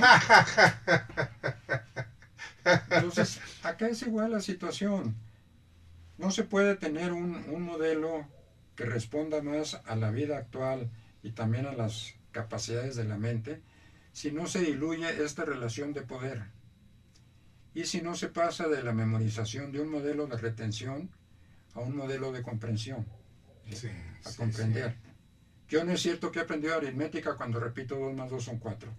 Entonces, acá es igual la situación. No se puede tener un modelo que responda más a la vida actual y también a las capacidades de la mente si no se diluye esta relación de poder y si no se pasa de la memorización de un modelo de retención a un modelo de comprensión, Sí, a sí, comprender. sí. Yo no es cierto que he aprendido aritmética cuando repito 2 más 2 son 4.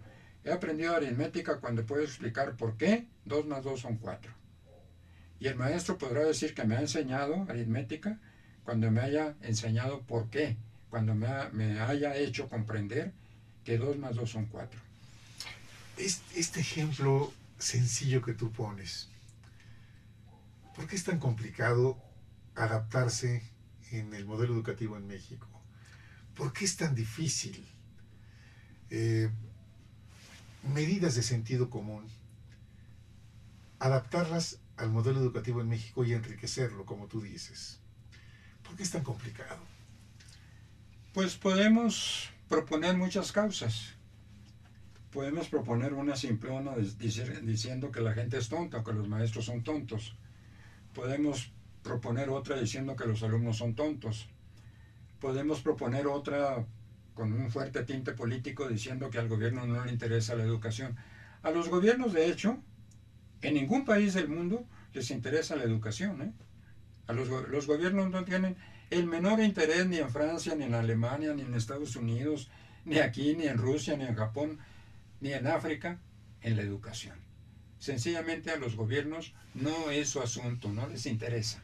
He aprendido aritmética cuando puedo explicar por qué 2 más 2 son 4. Y el maestro podrá decir que me ha enseñado aritmética cuando me haya enseñado por qué, cuando me haya hecho comprender que 2 más 2 son 4. Este ejemplo sencillo que tú pones, ¿por qué es tan complicado adaptarse en el modelo educativo en México? ¿Por qué es tan difícil? Medidas de sentido común, adaptarlas al modelo educativo en México y enriquecerlo, como tú dices. ¿Por qué es tan complicado? Pues podemos proponer muchas causas. Podemos proponer una simplona diciendo que la gente es tonta, que los maestros son tontos. Podemos proponer otra diciendo que los alumnos son tontos. Podemos proponer otra con un fuerte tinte político diciendo que al gobierno no le interesa la educación. A los gobiernos, de hecho, en ningún país del mundo les interesa la educación, ¿eh? Los gobiernos no tienen el menor interés ni en Francia, ni en Alemania, ni en Estados Unidos, ni aquí, ni en Rusia, ni en Japón, ni en África, en la educación. Sencillamente a los gobiernos no es su asunto, no les interesa.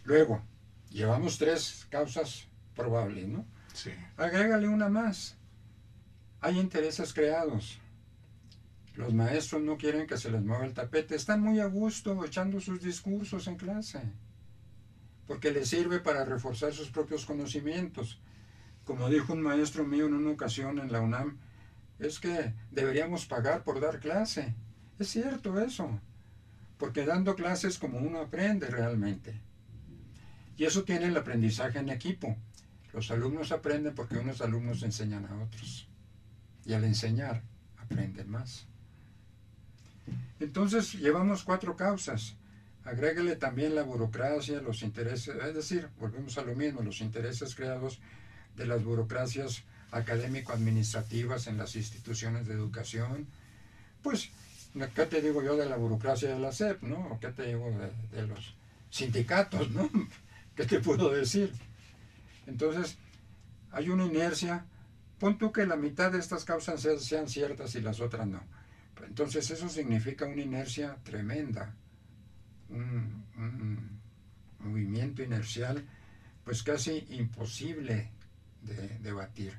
Luego, llevamos 3 causas probables, ¿no? Sí. Agrégale una más. Hay intereses creados. Los maestros no quieren que se les mueva el tapete, están muy a gusto echando sus discursos en clase, porque les sirve para reforzar sus propios conocimientos. Como dijo un maestro mío en una ocasión en la UNAM, es que deberíamos pagar por dar clase. Es cierto eso, porque dando clases es como uno aprende realmente. Y eso tiene el aprendizaje en equipo. Los alumnos aprenden porque unos alumnos enseñan a otros. Y al enseñar, aprenden más. Entonces, llevamos 4 causas. Agréguele también la burocracia, los intereses, es decir, volvemos a lo mismo, los intereses creados de las burocracias académico-administrativas en las instituciones de educación. Pues, ¿qué te digo yo de la burocracia de la SEP, no? ¿O qué te digo de los sindicatos, no? ¿Qué te puedo decir? Entonces, hay una inercia. Pon tú que la mitad de estas causas sean ciertas y las otras no. Entonces, eso significa una inercia tremenda. Un movimiento inercial, pues casi imposible de batir.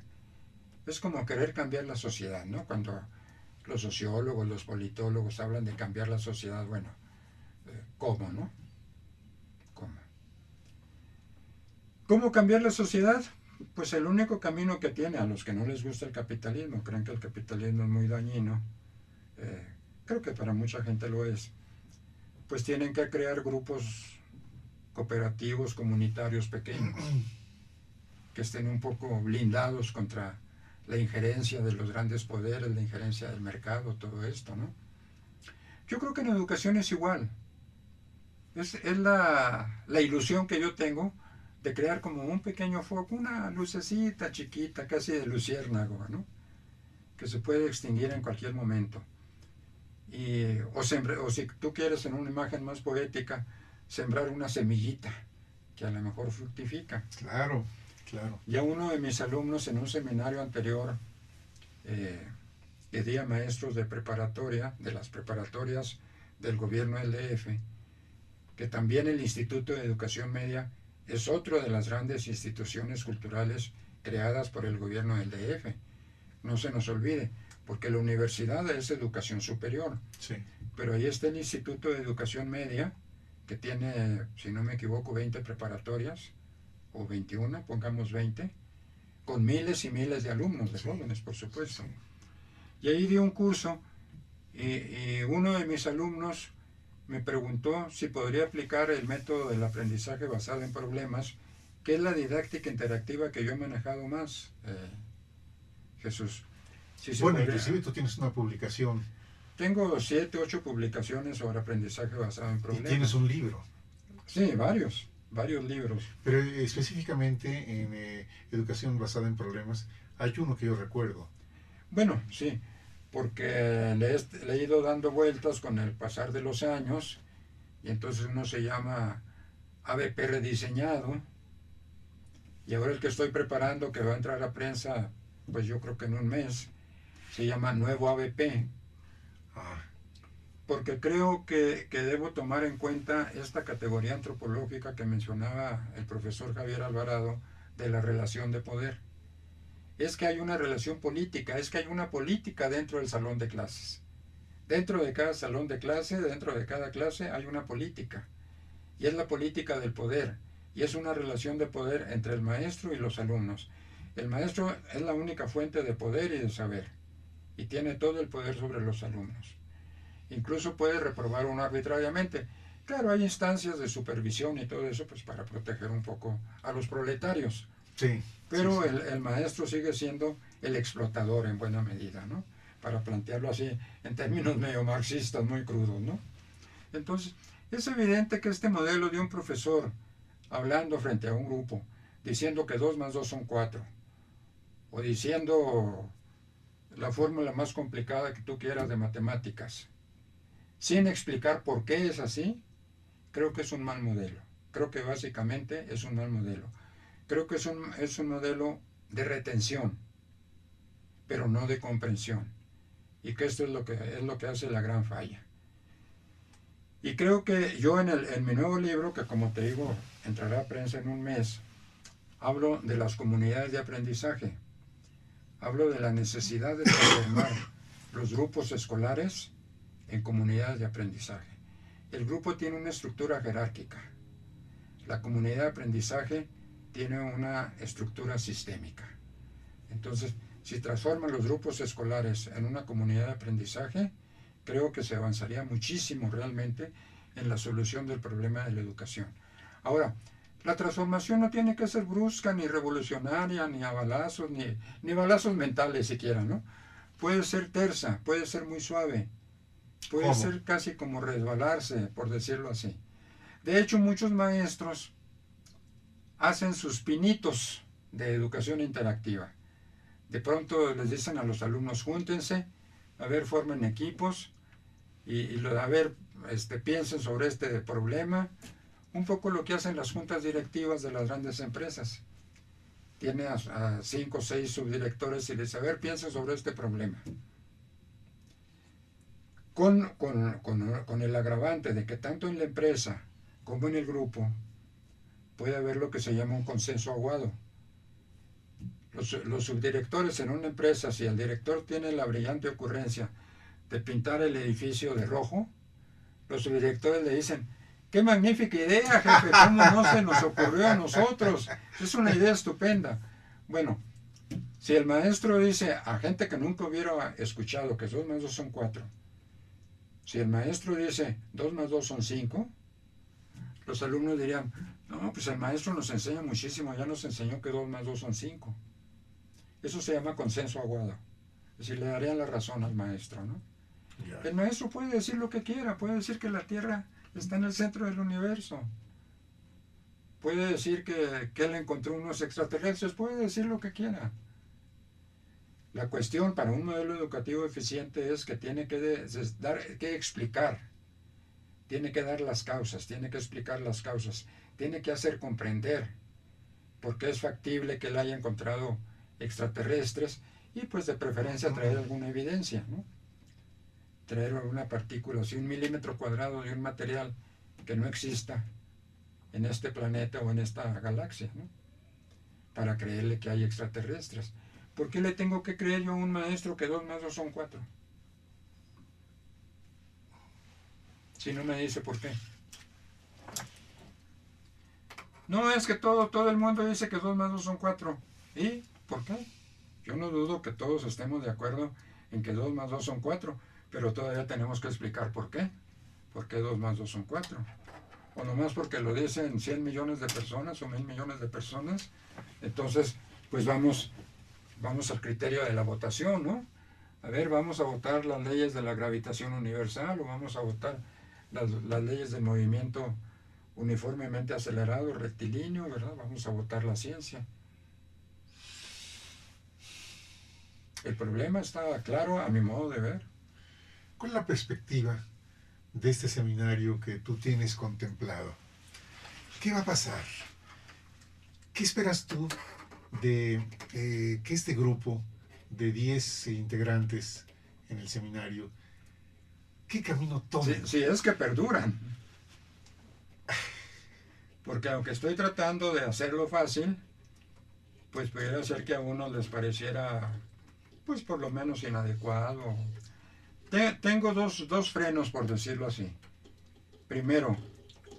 Es como querer cambiar la sociedad, ¿no? Cuando los sociólogos, los politólogos hablan de cambiar la sociedad, bueno, ¿cómo, no? ¿Cómo cambiar la sociedad? Pues el único camino que tiene a los que no les gusta el capitalismo, creen que el capitalismo es muy dañino, creo que para mucha gente lo es, pues tienen que crear grupos cooperativos, comunitarios pequeños, que estén un poco blindados contra la injerencia de los grandes poderes, la injerencia del mercado, todo esto, ¿no? Yo creo que en educación es igual. Es la ilusión que yo tengo de crear como un pequeño foco, una lucecita chiquita, casi de luciérnago, ¿no? Que se puede extinguir en cualquier momento. O si tú quieres, en una imagen más poética, sembrar una semillita que a lo mejor fructifica. Claro, claro. Ya uno de mis alumnos en un seminario anterior que di a maestros de preparatoria, de las preparatorias del gobierno del DF, que también el Instituto de Educación Media es otro de las grandes instituciones culturales creadas por el gobierno del DF. No se nos olvide, porque la universidad es educación superior. Sí. Pero ahí está el Instituto de Educación Media, que tiene, si no me equivoco, 20 preparatorias, o 21, pongamos 20, con miles y miles de alumnos, de jóvenes, por supuesto. Y ahí di un curso, y uno de mis alumnos me preguntó si podría aplicar el método del aprendizaje basado en problemas, que es la didáctica interactiva que yo he manejado más, Jesús. Bueno, inclusive tú tienes una publicación. Tengo 7, 8 publicaciones sobre aprendizaje basado en problemas. Y tienes un libro. Sí, varios libros. Pero específicamente en educación basada en problemas, hay uno que yo recuerdo. Bueno, sí, porque le he ido dando vueltas con el pasar de los años, y entonces uno se llama ABP rediseñado, y ahora el que estoy preparando, que va a entrar a prensa, pues yo creo que en un mes, se llama Nuevo ABP, porque creo que debo tomar en cuenta esta categoría antropológica que mencionaba el profesor Javier Alvarado, de la relación de poder. Es que hay una relación política, es que hay una política dentro del salón de clases. Dentro de cada salón de clase, dentro de cada clase, hay una política. Y es la política del poder. Y es una relación de poder entre el maestro y los alumnos. El maestro es la única fuente de poder y de saber. Y tiene todo el poder sobre los alumnos. Incluso puede reprobar uno arbitrariamente. Claro, hay instancias de supervisión y todo eso, pues para proteger un poco a los proletarios. Sí. Pero sí, sí. El maestro sigue siendo el explotador en buena medida, ¿no? Para plantearlo así, en términos medio marxistas, muy crudos, ¿no? Entonces, es evidente que este modelo de un profesor hablando frente a un grupo, diciendo que 2 más 2 son 4, o diciendo la fórmula más complicada que tú quieras de matemáticas, sin explicar por qué es así, creo que es un mal modelo. Creo que básicamente es un mal modelo. Creo que es un modelo de retención, pero no de comprensión. Y que esto es lo que hace la gran falla. Y creo que yo en mi nuevo libro, que como te digo, entrará a prensa en un mes, hablo de las comunidades de aprendizaje. Hablo de la necesidad de transformar los grupos escolares en comunidades de aprendizaje. El grupo tiene una estructura jerárquica. La comunidad de aprendizaje tiene una estructura sistémica. Entonces, si transforman los grupos escolares en una comunidad de aprendizaje, creo que se avanzaría muchísimo realmente en la solución del problema de la educación. Ahora, la transformación no tiene que ser brusca, ni revolucionaria, ni a balazos, ni balazos mentales siquiera, ¿no? Puede ser tersa, puede ser muy suave, puede ser casi como resbalarse, por decirlo así. De hecho, muchos maestros hacen sus pinitos de educación interactiva. De pronto les dicen a los alumnos, júntense, a ver, formen equipos, a ver, piensen sobre este problema. Un poco lo que hacen las juntas directivas de las grandes empresas. Tiene a 5 o 6 subdirectores y les dice, a ver, piensen sobre este problema. Con el agravante de que tanto en la empresa como en el grupo puede haber lo que se llama un consenso aguado. Los subdirectores en una empresa, si el director tiene la brillante ocurrencia de pintar el edificio de rojo, los subdirectores le dicen, ¡qué magnífica idea, jefe! ¿Cómo no se nos ocurrió a nosotros? Es una idea estupenda. Bueno, si el maestro dice a gente que nunca hubiera escuchado que 2 más 2 son 4, si el maestro dice 2 más 2 son 5, los alumnos dirían, no, pues el maestro nos enseña muchísimo, ya nos enseñó que 2 más 2 son 5. Eso se llama consenso aguado. Es decir, le darían la razón al maestro, ¿no? El maestro puede decir lo que quiera, puede decir que la Tierra está en el centro del universo, puede decir que él encontró unos extraterrestres, puede decir lo que quiera. La cuestión para un modelo educativo eficiente es que tiene que explicar, tiene que dar las causas, tiene que explicar las causas, tiene que hacer comprender por qué es factible que él haya encontrado extraterrestres y pues de preferencia traer alguna evidencia, ¿no? Traer una partícula, si 1 milímetro cuadrado de un material que no exista en este planeta o en esta galaxia, ¿no? Para creerle que hay extraterrestres. ¿Por qué le tengo que creer yo a un maestro que 2 más 2 son 4? Si no me dice por qué. No, es que todo el mundo dice que 2 más 2 son 4. ¿Y por qué? Yo no dudo que todos estemos de acuerdo en que 2 más 2 son 4, pero todavía tenemos que explicar por qué. ¿Por qué 2 más 2 son 4? O nomás porque lo dicen 100 millones de personas o 1000 millones de personas. Entonces, pues vamos al criterio de la votación, ¿no? A ver, vamos a votar las leyes de la gravitación universal o vamos a votar las leyes del movimiento uniformemente acelerado, rectilíneo, ¿verdad? Vamos a votar la ciencia. El problema está claro a mi modo de ver. ¿Cuál es la perspectiva de este seminario que tú tienes contemplado? ¿Qué va a pasar? ¿Qué esperas tú de que este grupo de 10 integrantes en el seminario, qué camino tomen? Sí, es que perduran. Porque aunque estoy tratando de hacerlo fácil, pues pudiera ser que a unos les pareciera, pues por lo menos inadecuado. Tengo dos frenos, por decirlo así. Primero,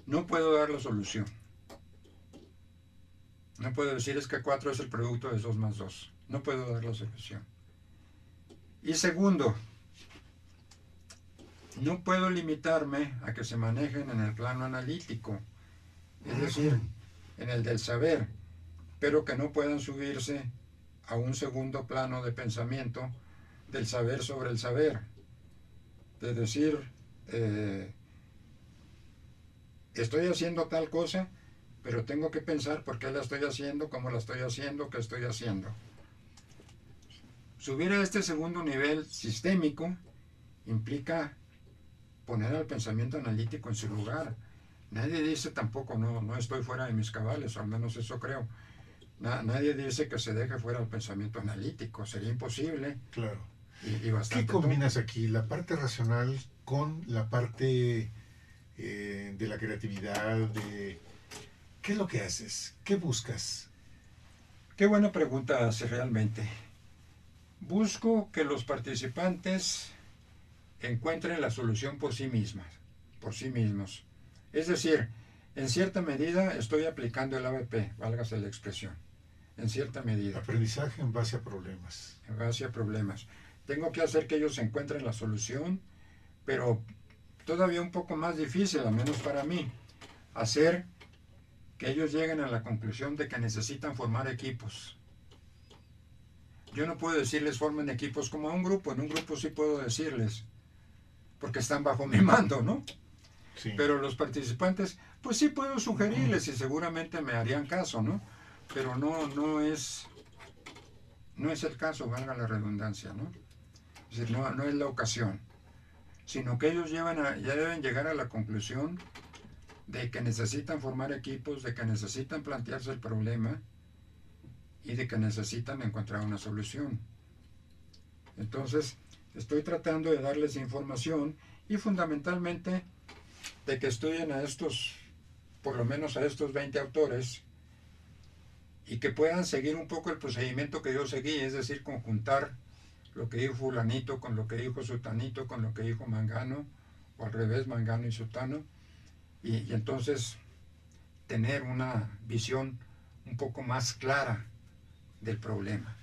no puedo dar la solución. No puedo decir es que 4 es el producto de 2 más 2. No puedo dar la solución. Y segundo, no puedo limitarme a que se manejen en el plano analítico, es decir, en el del saber, pero que no puedan subirse a un segundo plano de pensamiento del saber sobre el saber. De decir, estoy haciendo tal cosa, pero tengo que pensar por qué la estoy haciendo, cómo la estoy haciendo, qué estoy haciendo. Subir a este segundo nivel sistémico implica poner al pensamiento analítico en su lugar. Nadie dice tampoco, no estoy fuera de mis cabales, al menos eso creo. Nadie dice que se deje fuera el pensamiento analítico, sería imposible. Claro. Y bastante. ¿Qué combinas aquí? ¿La parte racional con la parte de la creatividad? ¿Qué es lo que haces? ¿Qué buscas? Qué buena pregunta hace realmente. Busco que los participantes encuentren la solución por sí mismos. Es decir, en cierta medida estoy aplicando el ABP, válgase la expresión, en cierta medida. Aprendizaje en base a problemas. En base a problemas. Tengo que hacer que ellos encuentren la solución, pero todavía un poco más difícil, al menos para mí, hacer que ellos lleguen a la conclusión de que necesitan formar equipos. Yo no puedo decirles formen equipos como a un grupo, en un grupo sí puedo decirles, porque están bajo mi mando, ¿no? Sí. Pero los participantes, pues sí puedo sugerirles y seguramente me harían caso, ¿no? Pero no es el caso, valga la redundancia, ¿no? Es decir, no es la ocasión, sino que ellos ya deben llegar a la conclusión de que necesitan formar equipos, de que necesitan plantearse el problema y de que necesitan encontrar una solución. Entonces, estoy tratando de darles información y fundamentalmente de que estudien a estos, por lo menos a estos 20 autores, y que puedan seguir un poco el procedimiento que yo seguí, es decir, conjuntar lo que dijo fulanito con lo que dijo sutanito, con lo que dijo mangano, o al revés, mangano y sutano, y entonces tener una visión un poco más clara del problema.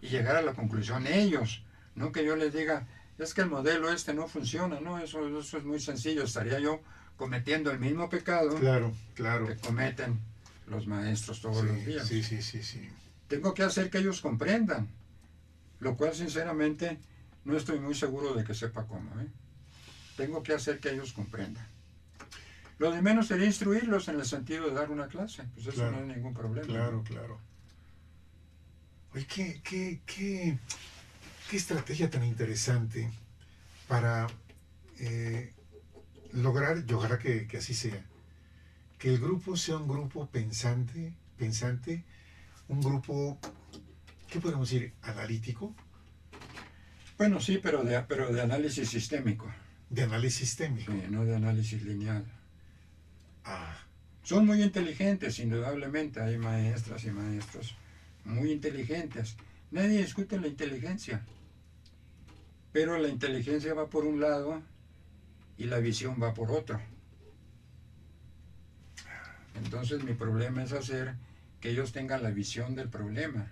Y llegar a la conclusión ellos, no que yo les diga, es que el modelo este no funciona, no, eso es muy sencillo, estaría yo cometiendo el mismo pecado que cometen los maestros todos los días. Sí. Tengo que hacer que ellos comprendan, lo cual sinceramente no estoy muy seguro de que sepa cómo. Tengo que hacer que ellos comprendan. Lo de menos sería instruirlos en el sentido de dar una clase, pues eso no es ningún problema. Claro. Oye, qué estrategia tan interesante para lograr, y ojalá que así sea, que el grupo sea un grupo pensante, un grupo, ¿qué podemos decir? Analítico. Bueno, sí, pero de análisis sistémico. De análisis sistémico. Sí, no de análisis lineal. Ah. Son muy inteligentes, indudablemente, hay maestras y maestros muy inteligentes. Nadie discute la inteligencia, pero la inteligencia va por un lado y la visión va por otro. Entonces mi problema es hacer que ellos tengan la visión del problema.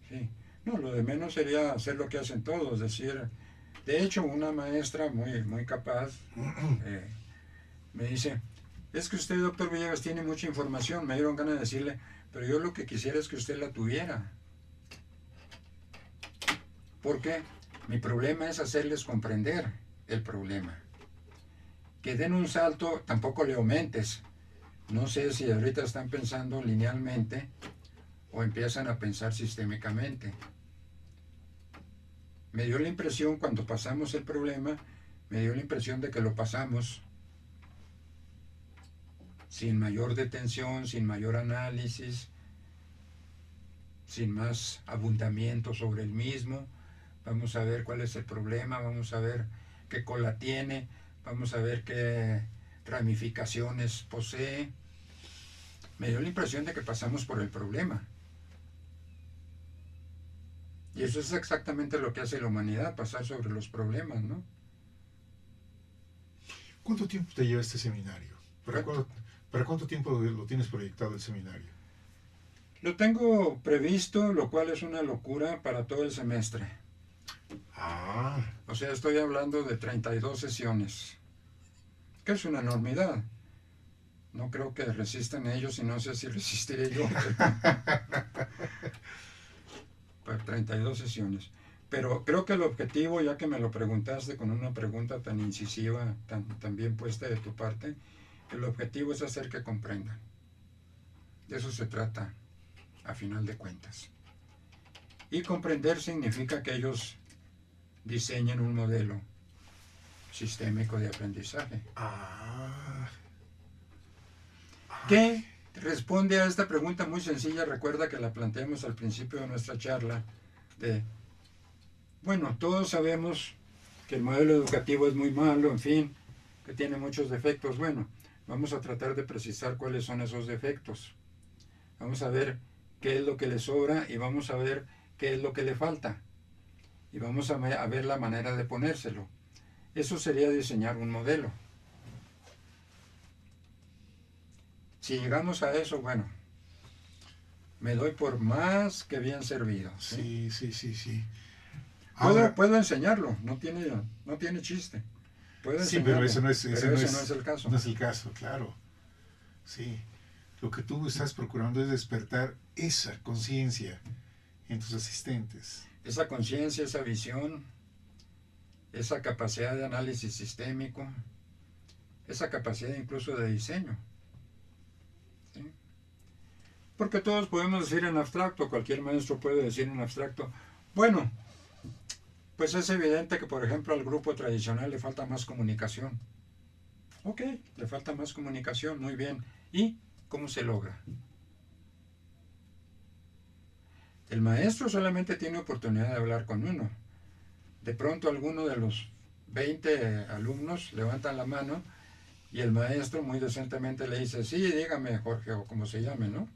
Sí. No, lo de menos sería hacer lo que hacen todos, decir, de hecho una maestra muy capaz me dice, es que usted, doctor Villegas, tiene mucha información. Me dieron ganas de decirle, pero yo lo que quisiera es que usted la tuviera. Porque mi problema es hacerles comprender el problema. Que den un salto, tampoco le aumentes. No sé si ahorita están pensando linealmente o empiezan a pensar sistémicamente. Me dio la impresión cuando pasamos el problema, me dio la impresión de que lo pasamos sin mayor detención, sin mayor análisis, sin más abundamiento sobre el mismo. Vamos a ver cuál es el problema, vamos a ver qué cola tiene, vamos a ver qué ramificaciones posee. Me dio la impresión de que pasamos por el problema. Y eso es exactamente lo que hace la humanidad, pasar sobre los problemas, ¿no? ¿Cuánto tiempo te lleva este seminario? ¿Para cuánto tiempo lo tienes proyectado el seminario? Lo tengo previsto, lo cual es una locura, para todo el semestre. O sea, estoy hablando de 32 sesiones, que es una enormidad. No creo que resistan ellos y no sé si resistiré yo. Para 32 sesiones. Pero creo que el objetivo, ya que me lo preguntaste con una pregunta tan incisiva, tan bien puesta de tu parte, el objetivo es hacer que comprendan. De eso se trata, a final de cuentas. Y comprender significa que ellos diseñen un modelo sistémico de aprendizaje. ¿Qué responde a esta pregunta muy sencilla? Recuerda que la planteamos al principio de nuestra charla de, bueno, todos sabemos que el modelo educativo es muy malo, en fin, que tiene muchos defectos. Bueno, vamos a tratar de precisar cuáles son esos defectos. Vamos a ver qué es lo que le sobra y vamos a ver qué es lo que le falta. Y vamos a ver la manera de ponérselo. Eso sería diseñar un modelo. Si llegamos a eso, bueno, me doy por más que bien servido. Sí, sí, sí, sí. Puedo enseñarlo, no tiene chiste. Puedo sí, pero ese no es el caso. No es el caso, claro. Sí. Lo que tú estás procurando es despertar esa conciencia en tus asistentes. Esa conciencia, esa visión, esa capacidad de análisis sistémico, esa capacidad incluso de diseño. ¿Sí? Porque todos podemos decir en abstracto, cualquier maestro puede decir en abstracto, bueno, pues es evidente que, por ejemplo, al grupo tradicional le falta más comunicación. Ok, le falta más comunicación, muy bien. ¿Y cómo se logra? El maestro solamente tiene oportunidad de hablar con uno. De pronto alguno de los 20 alumnos levantan la mano y el maestro muy decentemente le dice, sí, dígame, Jorge, o como se llame, ¿no?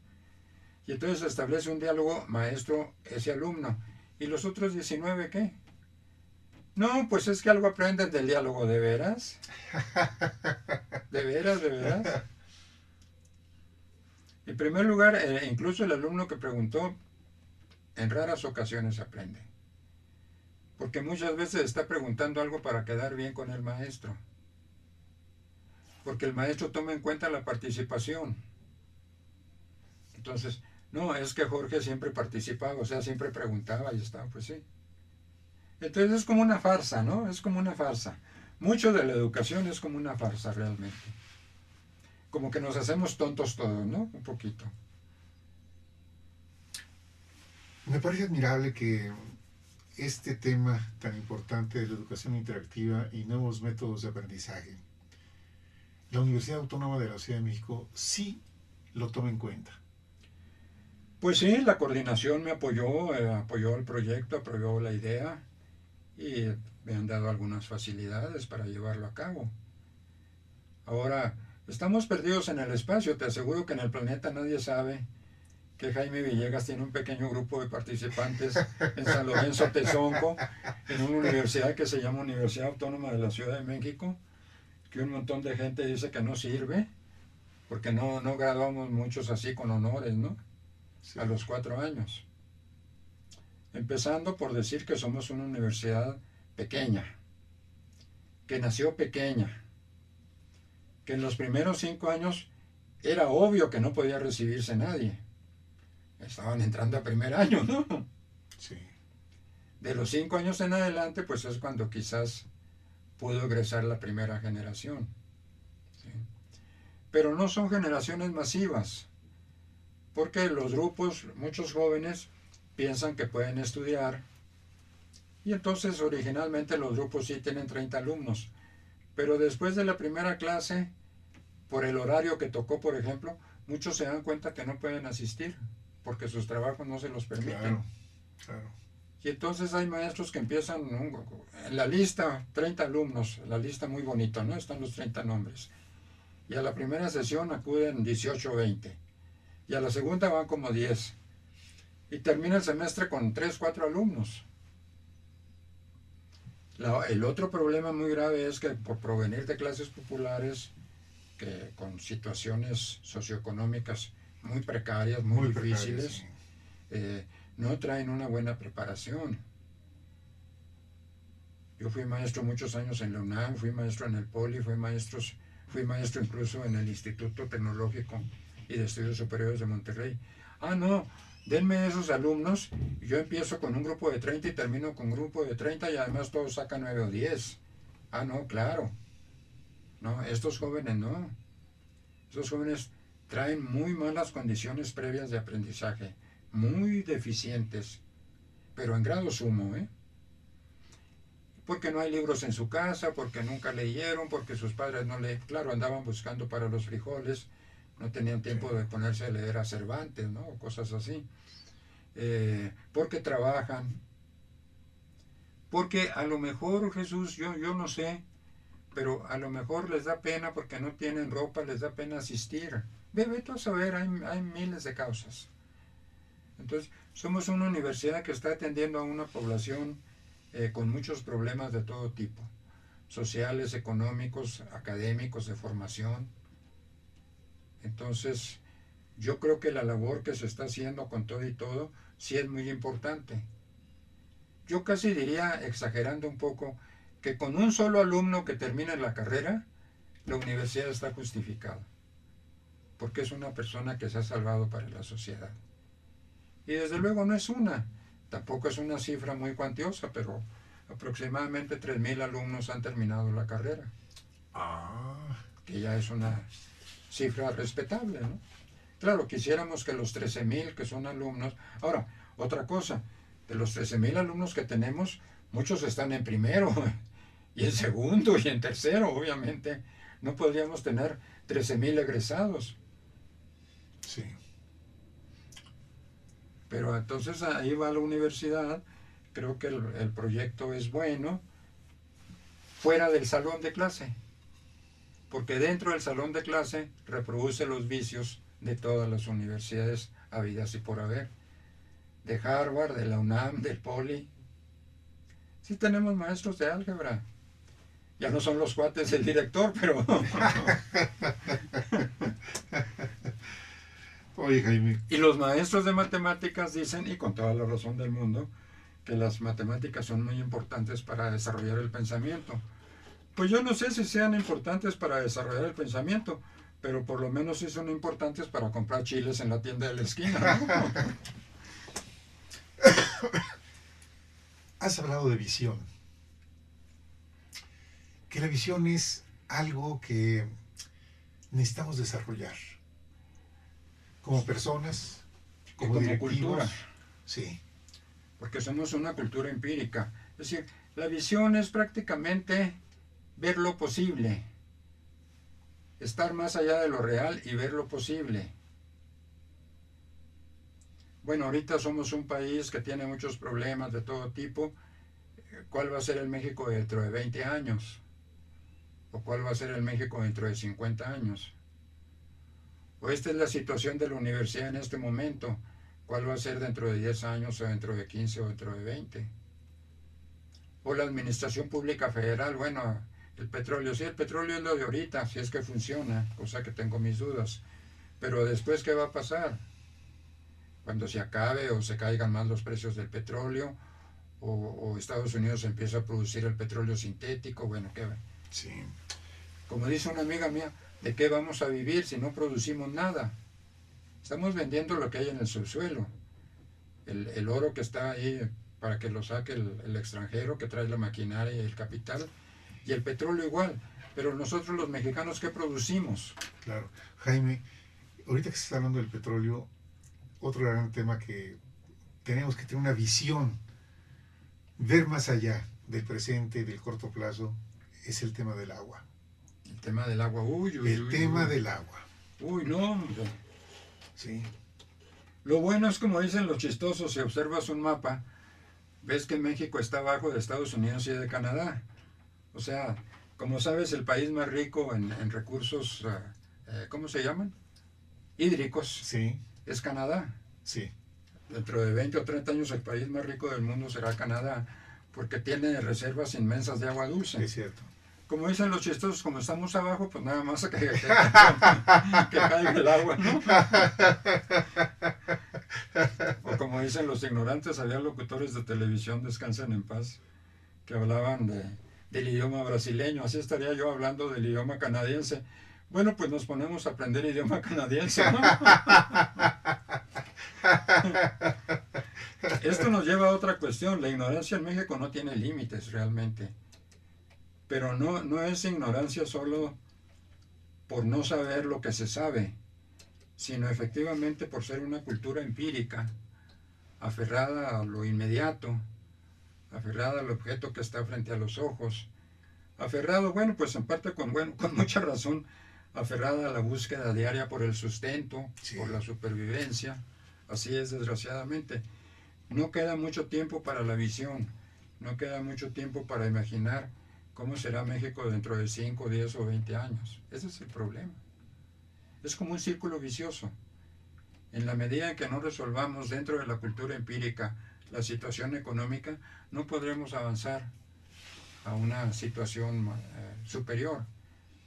Y entonces se establece un diálogo maestro, ese alumno. ¿Y los otros 19 qué? No, pues es que algo aprenden del diálogo, ¿de veras? ¿De veras, de veras? En primer lugar, incluso el alumno que preguntó, en raras ocasiones aprende. Porque muchas veces está preguntando algo para quedar bien con el maestro. Porque el maestro toma en cuenta la participación. Entonces, no, es que Jorge siempre participaba, o sea, siempre preguntaba y estaba, pues sí. Entonces es como una farsa, ¿no? Es como una farsa. Mucho de la educación es como una farsa realmente. Como que nos hacemos tontos todos, ¿no? Un poquito. Me parece admirable que este tema tan importante de la educación interactiva y nuevos métodos de aprendizaje, la Universidad Autónoma de la Ciudad de México sí lo toma en cuenta. Pues sí, la coordinación me apoyó el proyecto, apoyó la idea y me han dado algunas facilidades para llevarlo a cabo. Ahora, estamos perdidos en el espacio, te aseguro que en el planeta nadie sabe que Jaime Villegas tiene un pequeño grupo de participantes en San Lorenzo Tezonco, en una universidad que se llama Universidad Autónoma de la Ciudad de México, que un montón de gente dice que no sirve, porque no graduamos muchos así con honores, ¿no? Sí. A los 4 años. Empezando por decir que somos una universidad pequeña, que nació pequeña, que en los primeros 5 años era obvio que no podía recibirse nadie. Estaban entrando a primer año, ¿no? Sí. De los 5 años en adelante, pues es cuando quizás pudo egresar la primera generación. ¿Sí? Pero no son generaciones masivas, porque los grupos, muchos jóvenes, piensan que pueden estudiar, y entonces originalmente los grupos sí tienen 30 alumnos, pero después de la primera clase, por el horario que tocó, por ejemplo, muchos se dan cuenta que no pueden asistir, porque sus trabajos no se los permiten. Claro, claro. Y entonces hay maestros que empiezan, en la lista, 30 alumnos, la lista muy bonita, ¿no? Están los 30 nombres. Y a la primera sesión acuden 18 o 20. Y a la segunda van como 10. Y termina el semestre con 3, 4 alumnos. El otro problema muy grave es que por provenir de clases populares, que con situaciones socioeconómicas muy precarias, muy difíciles, sí. No traen una buena preparación. Yo fui maestro muchos años en la UNAM, fui maestro en el Poli, fui maestro incluso en el Instituto Tecnológico y de Estudios Superiores de Monterrey. No, denme esos alumnos, y yo empiezo con un grupo de 30 y termino con un grupo de 30 y además todos sacan 9 o 10. No, claro. No, estos jóvenes no. Estos jóvenes traen muy malas condiciones previas de aprendizaje, muy deficientes, pero en grado sumo, ¿eh? Porque no hay libros en su casa, porque nunca leyeron, porque sus padres claro, andaban buscando para los frijoles, no tenían tiempo de ponerse a leer a Cervantes, ¿no? O cosas así. Porque trabajan. Porque a lo mejor, Jesús, yo no sé, pero a lo mejor les da pena porque no tienen ropa, les da pena asistir. Ve tú a saber, hay miles de causas. Entonces, Somos una universidad que está atendiendo a una población con muchos problemas de todo tipo, sociales, económicos, académicos, de formación. Entonces, yo creo que la labor que se está haciendo con todo y todo sí es muy importante. Yo casi diría, exagerando un poco, que con un solo alumno que termine la carrera, la universidad está justificada, porque es una persona que se ha salvado para la sociedad. Y desde luego no es una, tampoco es una cifra muy cuantiosa, pero aproximadamente 3,000 alumnos han terminado la carrera. Que ya es una cifra respetable, ¿no? Claro, quisiéramos que los 13,000 que son alumnos... Ahora, otra cosa, de los 13,000 alumnos que tenemos, muchos están en primero, y en segundo, y en tercero, obviamente. No podríamos tener 13,000 egresados. Sí. Pero entonces ahí va la universidad, creo que el proyecto es bueno, fuera del salón de clase, porque dentro del salón de clase reproduce los vicios de todas las universidades habidas y por haber, de Harvard, de la UNAM, del Poli. Sí tenemos maestros de álgebra, ya no son los cuates del director, pero... Oye, Jaime. Y los maestros de matemáticas dicen, y con toda la razón del mundo, que las matemáticas son muy importantes para desarrollar el pensamiento. Pues yo no sé si sean importantes para desarrollar el pensamiento, pero por lo menos sí son importantes para comprar chiles en la tienda de la esquina, ¿no? Has hablado de visión. Que la visión es algo que necesitamos desarrollar. Como personas, como directivos. Cultura. Sí. Porque somos una cultura empírica. Es decir, la visión es prácticamente ver lo posible. Estar más allá de lo real y ver lo posible. Bueno, ahorita somos un país que tiene muchos problemas de todo tipo. ¿Cuál va a ser el México dentro de 20 años? ¿O cuál va a ser el México dentro de 50 años? O esta es la situación de la universidad en este momento. ¿Cuál va a ser dentro de 10 años, o dentro de 15, o dentro de 20? O la administración pública federal, bueno, el petróleo, sí, el petróleo es lo de ahorita, si es que funciona, cosa que tengo mis dudas. Pero después, ¿qué va a pasar? Cuando se acabe o se caigan más los precios del petróleo, o Estados Unidos empieza a producir el petróleo sintético, bueno, ¿qué va? Sí. Como dice una amiga mía, ¿de qué vamos a vivir si no producimos nada? Estamos vendiendo lo que hay en el subsuelo. El oro que está ahí para que lo saque el extranjero que trae la maquinaria y el capital, y el petróleo igual. Pero nosotros los mexicanos, ¿qué producimos? Claro. Jaime, ahorita que se está hablando del petróleo, otro gran tema que tenemos que tener una visión, ver más allá del presente, del corto plazo, es el tema del agua. El tema del agua, el tema del agua. Uy, no, hombre. Sí. Lo bueno es, como dicen los chistosos, si observas un mapa, ves que México está abajo de Estados Unidos y de Canadá. O sea, como sabes, el país más rico en recursos, ¿cómo se llaman? Hídricos. Sí. Es Canadá. Sí. Dentro de 20 o 30 años el país más rico del mundo será Canadá, porque tiene reservas inmensas de agua dulce. Es cierto. Como dicen los chistosos, como estamos abajo, pues nada más que caiga el agua, ¿no? O como dicen los ignorantes, había locutores de televisión, descansen en paz, que hablaban del idioma brasileño. Así estaría yo hablando del idioma canadiense. Bueno, pues nos ponemos a aprender idioma canadiense, ¿no? Esto nos lleva a otra cuestión. La ignorancia en México no tiene límites realmente. Pero no es ignorancia solo por no saber lo que se sabe, sino efectivamente por ser una cultura empírica, aferrada a lo inmediato, aferrada al objeto que está frente a los ojos, aferrado, bueno, pues en parte con mucha razón, aferrada a la búsqueda diaria por el sustento, sí, por la supervivencia. Así es, desgraciadamente. No queda mucho tiempo para la visión, no queda mucho tiempo para imaginar cómo será México dentro de 5, 10 o 20 años. Ese es el problema. Es como un círculo vicioso. En la medida en que no resolvamos dentro de la cultura empírica la situación económica, no podremos avanzar a una situación superior,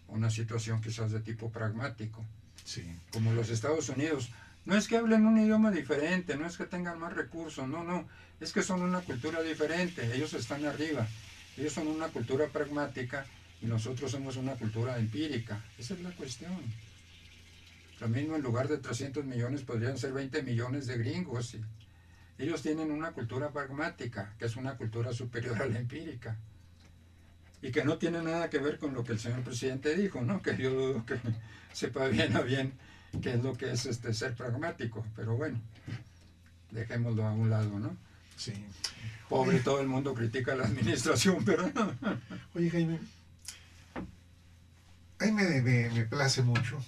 una situación quizás de tipo pragmático. Sí. Como los Estados Unidos. No es que hablen un idioma diferente, no es que tengan más recursos, no, es que son una cultura diferente, ellos están arriba, ellos son una cultura pragmática y nosotros somos una cultura empírica. Esa es la cuestión. Lo mismo, en lugar de 300 millones podrían ser 20 millones de gringos. Y ellos tienen una cultura pragmática, que es una cultura superior a la empírica. Y que no tiene nada que ver con lo que el señor presidente dijo, ¿no? Que yo dudo que sepa bien a bien qué es lo que es ser pragmático. Pero bueno, dejémoslo a un lado, ¿no? Sí. Pobre, oye, todo el mundo critica a la administración, pero... Oye, Jaime, a mí me place mucho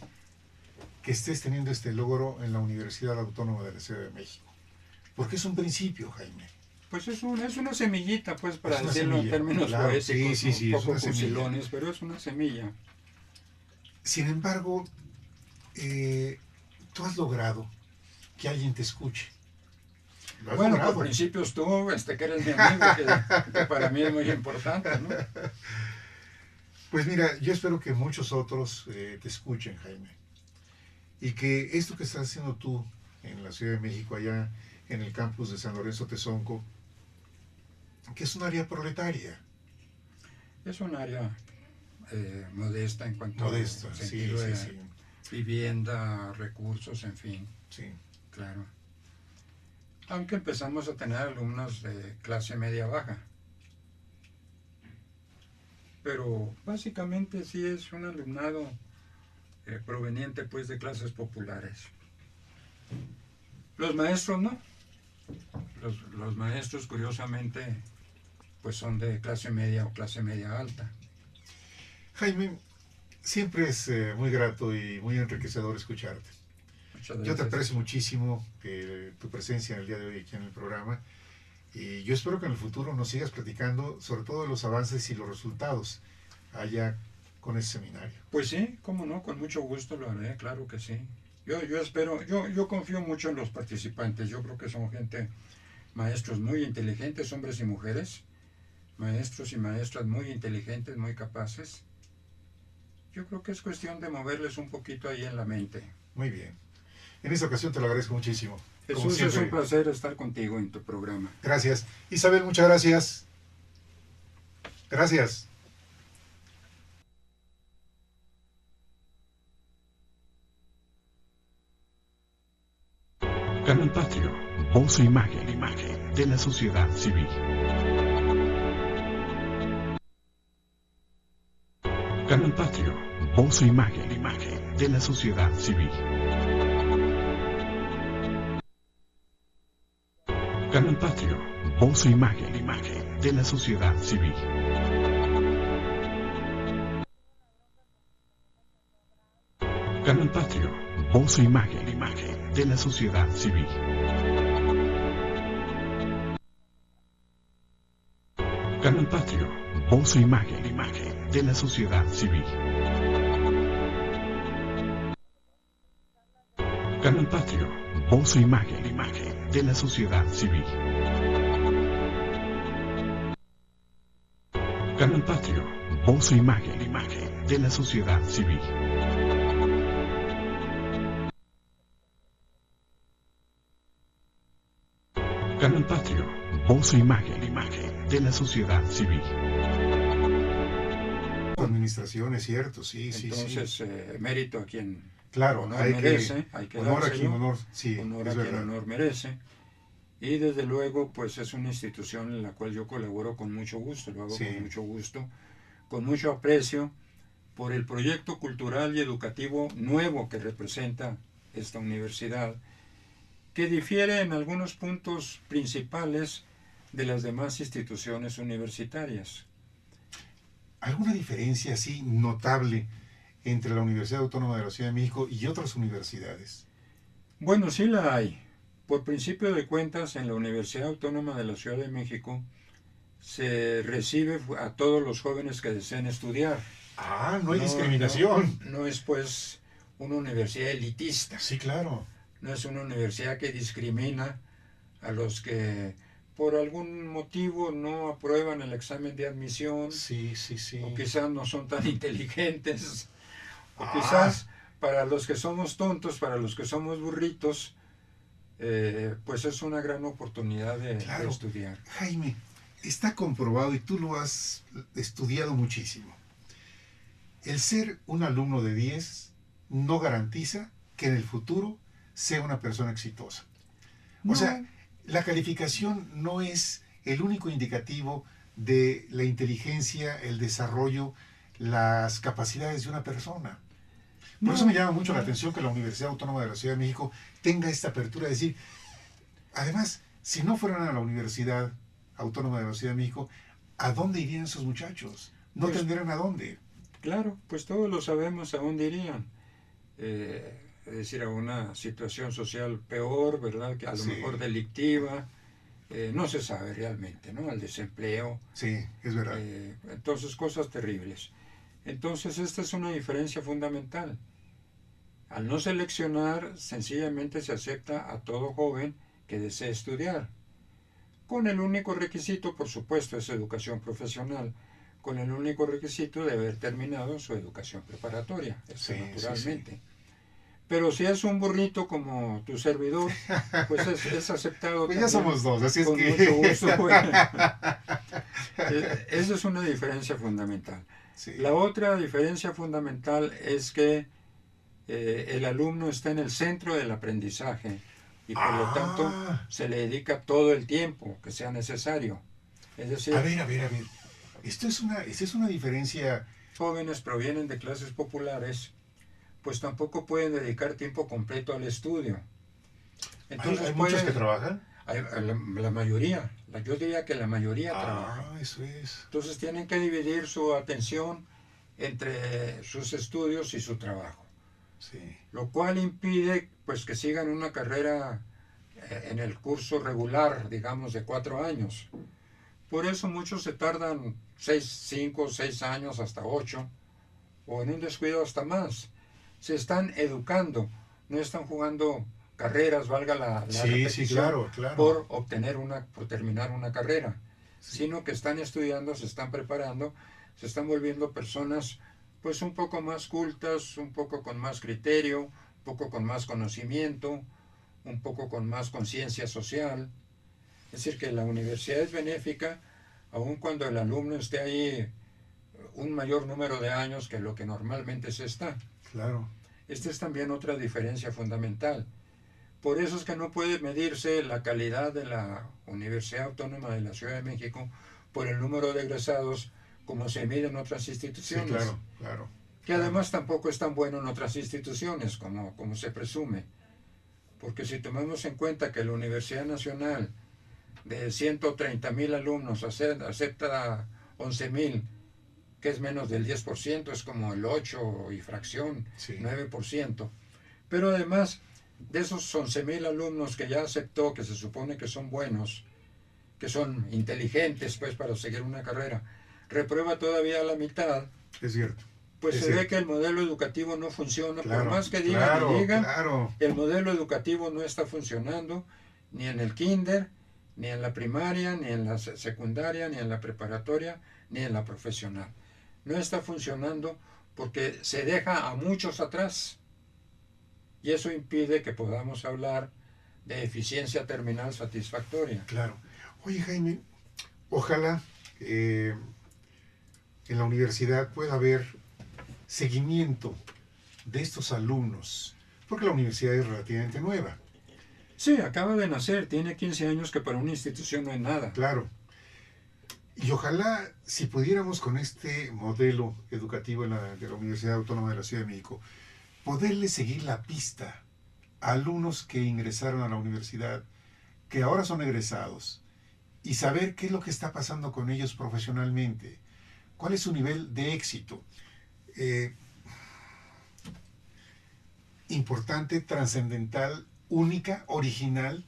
que estés teniendo este logro en la Universidad Autónoma de la Ciudad de México. Porque es un principio, Jaime. Pues es una semillita, pues, para decirlo en términos poéticos, sí, un poco fusilones, pero es una semilla. Sin embargo, tú has logrado que alguien te escuche. Bueno, por principios tú, que eres mi amigo, que para mí es muy importante, ¿no? Pues mira, yo espero que muchos otros te escuchen, Jaime. Y que esto que estás haciendo tú en la Ciudad de México, allá en el campus de San Lorenzo Tezonco, que es un área proletaria. Es un área modesta en cuanto a sentido de vivienda, recursos, en fin. Sí. Claro. Aunque empezamos a tener alumnos de clase media-baja. Pero básicamente sí es un alumnado proveniente pues de clases populares. Los maestros no. Los maestros, curiosamente, pues son de clase media o clase media alta. Jaime, siempre es muy grato y muy enriquecedor escucharte. Yo te aprecio muchísimo tu presencia en el día de hoy aquí en el programa, y yo espero que en el futuro nos sigas platicando sobre todo de los avances y los resultados allá con ese seminario. Pues sí, cómo no, con mucho gusto lo haré, claro que sí. Yo espero, yo confío mucho en los participantes. Yo creo que son maestros muy inteligentes, hombres y mujeres, maestros y maestras muy inteligentes, muy capaces. Yo creo que es cuestión de moverles un poquito ahí en la mente. Muy bien. En esta ocasión te lo agradezco muchísimo. Jesús, es un placer estar contigo en tu programa. Gracias. Isabel, muchas gracias. Gracias. Canal Patrio, voz e imagen de la sociedad civil. Canal Patrio, voz e imagen de la sociedad civil. Canal Patrio, voz e imagen de la sociedad civil. Canal Patrio, voz e imagen de la sociedad civil. Canal Patrio, voz e imagen de la sociedad civil. Canal Patrio, voz e imagen de la sociedad civil. Canal Patrio, voz e imagen de la sociedad civil. Canal Patrio, voz e imagen de la sociedad civil. Administración, es cierto, sí. Entonces, mérito a quien claro, honor merece, hay que honor dárselo, a quien honor, sí, honor a quien honor merece. Y desde luego, pues es una institución en la cual yo colaboro con mucho gusto, lo hago con mucho gusto, con mucho aprecio por el proyecto cultural y educativo nuevo que representa esta universidad, que difiere en algunos puntos principales de las demás instituciones universitarias. ¿Alguna diferencia así notable entre la Universidad Autónoma de la Ciudad de México y otras universidades? Bueno, sí la hay. Por principio de cuentas, en la Universidad Autónoma de la Ciudad de México se recibe a todos los jóvenes que deseen estudiar. Ah, no hay discriminación. No es pues una universidad elitista. Sí, claro. no es una universidad que discrimina a los que por algún motivo no aprueban el examen de admisión, Sí, sí, sí. o quizás no son tan inteligentes, o Ah. quizás para los que somos tontos, para los que somos burritos, pues es una gran oportunidad de estudiar. Jaime, está comprobado y tú lo has estudiado muchísimo. El ser un alumno de 10 no garantiza que en el futuro sea una persona exitosa. No. O sea, la calificación no es el único indicativo de la inteligencia, el desarrollo, las capacidades de una persona. Por eso me llama mucho la atención que la Universidad Autónoma de la Ciudad de México tenga esta apertura de decir, además, si no fueran a la Universidad Autónoma de la Ciudad de México, ¿a dónde irían esos muchachos? No Pues, tendrían a dónde. Claro, pues todos lo sabemos a dónde irían. Es decir, a una situación social peor, ¿verdad? Que a lo mejor delictiva, no se sabe realmente, ¿no? Al desempleo. Sí, es verdad. Entonces, cosas terribles. Entonces, esta es una diferencia fundamental. Al no seleccionar, sencillamente se acepta a todo joven que desee estudiar, con el único requisito, por supuesto, es educación profesional, con el único requisito de haber terminado su educación preparatoria, Sí, naturalmente. sí, sí. Pero si es un burrito como tu servidor, pues es aceptado. Pues ya somos dos, así es con que... mucho gusto. Bueno. Esa es una diferencia fundamental. Sí. La otra diferencia fundamental es que el alumno está en el centro del aprendizaje y por lo tanto se le dedica todo el tiempo que sea necesario. Es decir, A ver. Esta es una diferencia... Jóvenes provienen de clases populares, pues tampoco pueden dedicar tiempo completo al estudio. Entonces, ¿Hay muchos que trabajan? La mayoría, yo diría que la mayoría trabaja. Eso es. Entonces tienen que dividir su atención entre sus estudios y su trabajo. Sí. Lo cual impide pues que sigan una carrera en el curso regular, digamos, de 4 años. Por eso muchos se tardan 5, 6 años, hasta 8, o en un descuido hasta más. Se están educando, no están jugando carreras, valga la repetición, claro. por terminar una carrera, sino que están estudiando, se están preparando, se están volviendo personas pues un poco más cultas, un poco con más criterio, un poco con más conocimiento, un poco con más conciencia social. Es decir, que la universidad es benéfica, aun cuando el alumno esté ahí un mayor número de años que lo que normalmente se está. Claro. Esta es también otra diferencia fundamental. Por eso es que no puede medirse la calidad de la Universidad Autónoma de la Ciudad de México por el número de egresados como se mide en otras instituciones. Sí, claro. Que además tampoco es tan bueno en otras instituciones como se presume. Porque si tomamos en cuenta que la Universidad Nacional de 130,000 alumnos acepta 11,000, que es menos del 10%, es como el 8 y fracción, 9%. Pero además de esos 11,000 alumnos que ya aceptó, que se supone que son buenos, que son inteligentes pues para seguir una carrera, reprueba todavía la mitad. Es cierto. Pues se ve que el modelo educativo no funciona. Por más que digan y digan, el modelo educativo no está funcionando ni en el kinder, ni en la primaria, ni en la secundaria, ni en la preparatoria, ni en la profesional. No está funcionando porque se deja a muchos atrás. Y eso impide que podamos hablar de eficiencia terminal satisfactoria. Claro. Oye, Jaime, ojalá en la universidad pueda haber seguimiento de estos alumnos, porque la universidad es relativamente nueva. Sí, acaba de nacer, tiene 15 años, que para una institución no es nada. Claro. Y ojalá, si pudiéramos con este modelo educativo de la Universidad Autónoma de la Ciudad de México, poderle seguir la pista a alumnos que ingresaron a la universidad, que ahora son egresados, y saber qué es lo que está pasando con ellos profesionalmente, cuál es su nivel de éxito. Importante, trascendental, única, original,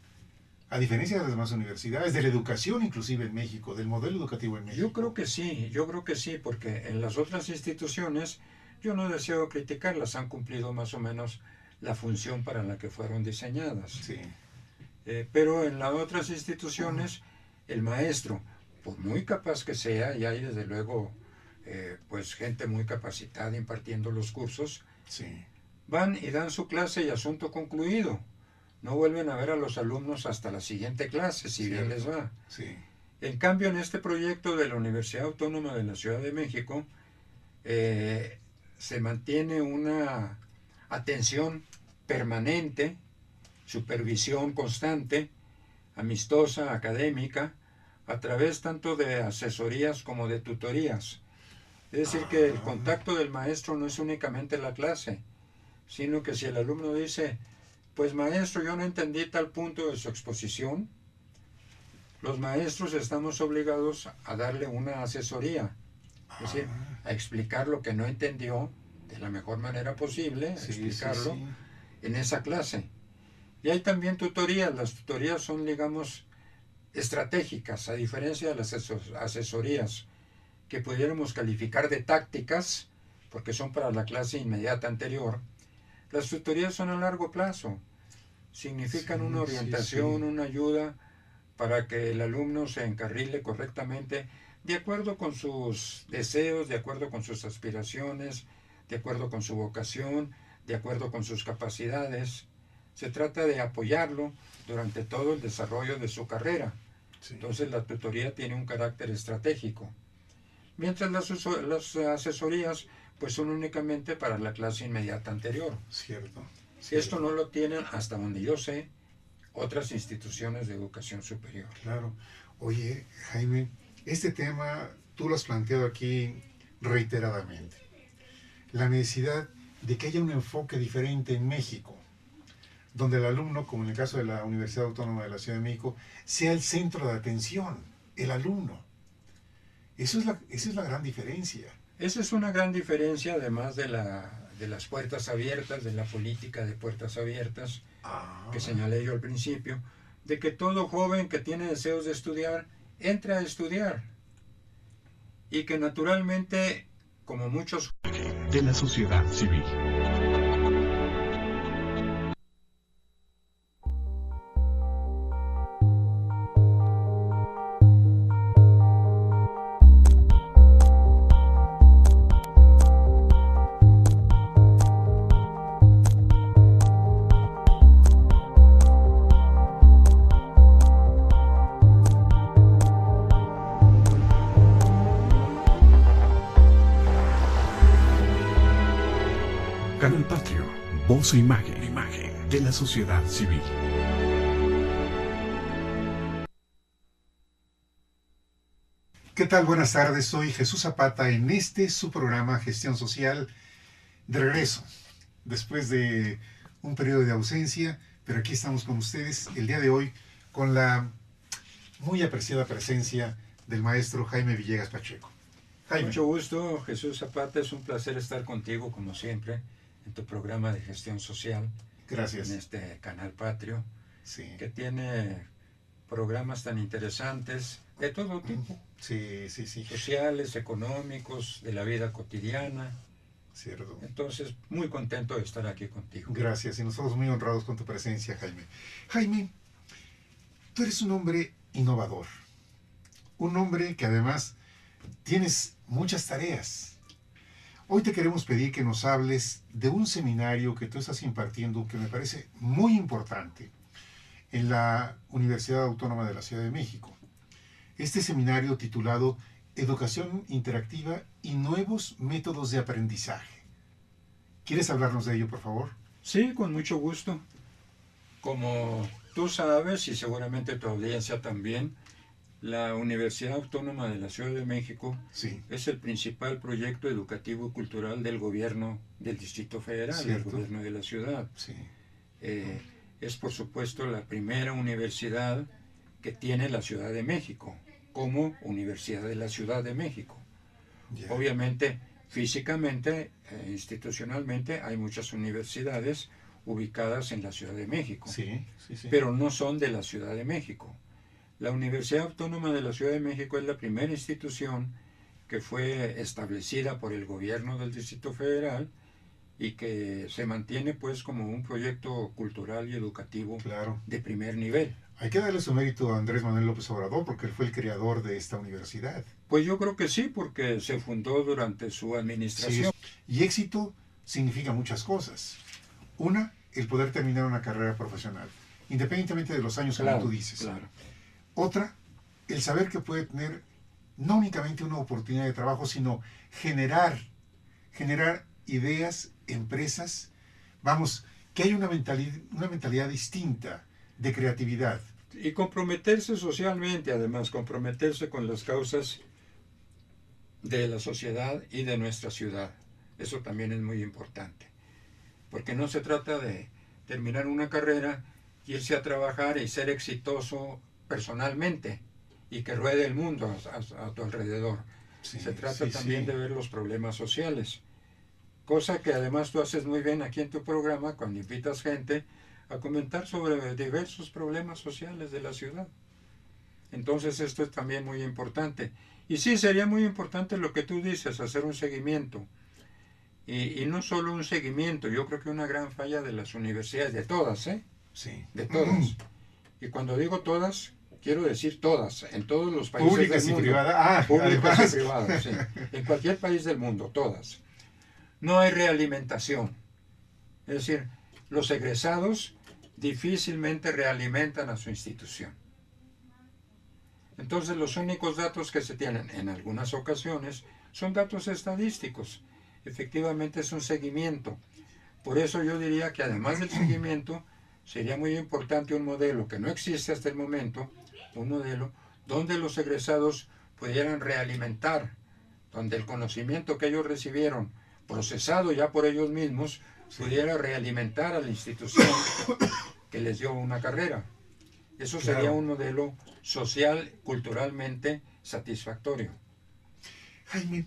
a diferencia de las demás universidades, de la educación inclusive en México, del modelo educativo en México. Yo creo que sí, porque en las otras instituciones, yo no deseo criticarlas, han cumplido más o menos la función para la que fueron diseñadas. Sí. Pero en las otras instituciones, el maestro, por muy capaz que sea, y hay desde luego pues gente muy capacitada impartiendo los cursos, Sí. van y dan su clase y asunto concluido. No vuelven a ver a los alumnos hasta la siguiente clase, si bien les va. Sí. En cambio, en este proyecto de la Universidad Autónoma de la Ciudad de México, se mantiene una atención permanente, supervisión constante, amistosa, académica, a través tanto de asesorías como de tutorías. Es decir, que el contacto del maestro no es únicamente la clase, sino que si el alumno dice, pues maestro, yo no entendí tal punto de su exposición, los maestros estamos obligados a darle una asesoría, es decir, a explicar lo que no entendió de la mejor manera posible, explicarlo en esa clase. Y hay también tutorías. Las tutorías son, digamos, estratégicas, a diferencia de las asesorías que pudiéramos calificar de tácticas, porque son para la clase inmediata anterior. Las tutorías son a largo plazo, significan una orientación, una ayuda para que el alumno se encarrile correctamente de acuerdo con sus deseos, de acuerdo con sus aspiraciones, de acuerdo con su vocación, de acuerdo con sus capacidades. Se trata de apoyarlo durante todo el desarrollo de su carrera. Sí. Entonces la tutoría tiene un carácter estratégico. Mientras las asesorías pues son únicamente para la clase inmediata anterior. Cierto. Esto no lo tienen, hasta donde yo sé, otras instituciones de educación superior. Claro. Oye, Jaime, este tema tú lo has planteado aquí reiteradamente. La necesidad de que haya un enfoque diferente en México, donde el alumno, como en el caso de la Universidad Autónoma de la Ciudad de México, sea el centro de atención, el alumno. Esa es la gran diferencia. Esa es una gran diferencia, además de las puertas abiertas, de la política de puertas abiertas, que señalé yo al principio, de que todo joven que tiene deseos de estudiar, entre a estudiar. Y que naturalmente, como muchos de la sociedad civil. Canal Patrio, voz e imagen de la sociedad civil. ¿Qué tal? Buenas tardes, soy Jesús Zapata en su programa Gestión Social, de regreso, después de un periodo de ausencia, pero aquí estamos con ustedes el día de hoy con la muy apreciada presencia del maestro Jaime Villegas Pacheco. Jaime. Mucho gusto, Jesús Zapata, es un placer estar contigo como siempre en tu programa de gestión social. Gracias. En este Canal Patrio, sí, que tiene programas tan interesantes de todo tipo. Sí. Sociales, económicos, de la vida cotidiana. Cierto. Entonces, muy contento de estar aquí contigo. Gracias, y nosotros muy honrados con tu presencia, Jaime. Jaime, tú eres un hombre innovador. Un hombre que además tienes muchas tareas. Hoy te queremos pedir que nos hables de un seminario que tú estás impartiendo que me parece muy importante en la Universidad Autónoma de la Ciudad de México. Este seminario titulado Educación Interactiva y Nuevos Métodos de Aprendizaje. ¿Quieres hablarnos de ello, por favor? Sí, con mucho gusto. Como tú sabes, y seguramente tu audiencia también, la Universidad Autónoma de la Ciudad de México es el principal proyecto educativo y cultural del gobierno del Distrito Federal, del gobierno de la ciudad. Sí. Es, por supuesto, la primera universidad que tiene la Ciudad de México como Universidad de la Ciudad de México. Yeah. Obviamente, físicamente, institucionalmente, hay muchas universidades ubicadas en la Ciudad de México, pero no son de la Ciudad de México. La Universidad Autónoma de la Ciudad de México es la primera institución que fue establecida por el gobierno del Distrito Federal y que se mantiene pues como un proyecto cultural y educativo de primer nivel. Hay que darle su mérito a Andrés Manuel López Obrador porque él fue el creador de esta universidad. Pues yo creo que sí, porque se fundó durante su administración. Sí, y éxito significa muchas cosas. Una, el poder terminar una carrera profesional, independientemente de los años, como tú dices. Claro. Otra, el saber que puede tener no únicamente una oportunidad de trabajo, sino generar ideas, empresas, vamos, que hay una mentalidad distinta de creatividad. Y comprometerse socialmente, además, comprometerse con las causas de la sociedad y de nuestra ciudad. Eso también es muy importante. Porque no se trata de terminar una carrera, irse a trabajar y ser exitoso personalmente y que ruede el mundo a tu alrededor. Sí, se trata también de ver los problemas sociales. Cosa que además tú haces muy bien aquí en tu programa cuando invitas gente a comentar sobre diversos problemas sociales de la ciudad. Entonces esto es también muy importante. Y sí, sería muy importante lo que tú dices, hacer un seguimiento. Y no solo un seguimiento, yo creo que una gran falla de las universidades, de todas, ¿eh? Sí. De todas. Y cuando digo todas, quiero decir todas, en todos los países públicas del mundo. Y privadas. Públicas además. y privadas, sí. En cualquier país del mundo, todas. No hay realimentación. Es decir, los egresados difícilmente realimentan a su institución. Entonces los únicos datos que se tienen en algunas ocasiones son datos estadísticos. Efectivamente es un seguimiento. Por eso yo diría que además del seguimiento sería muy importante un modelo que no existe hasta el momento, un modelo donde los egresados pudieran realimentar, donde el conocimiento que ellos recibieron, procesado ya por ellos mismos, pudiera realimentar a la institución que les dio una carrera. Eso sería un modelo social, culturalmente satisfactorio. Jaime,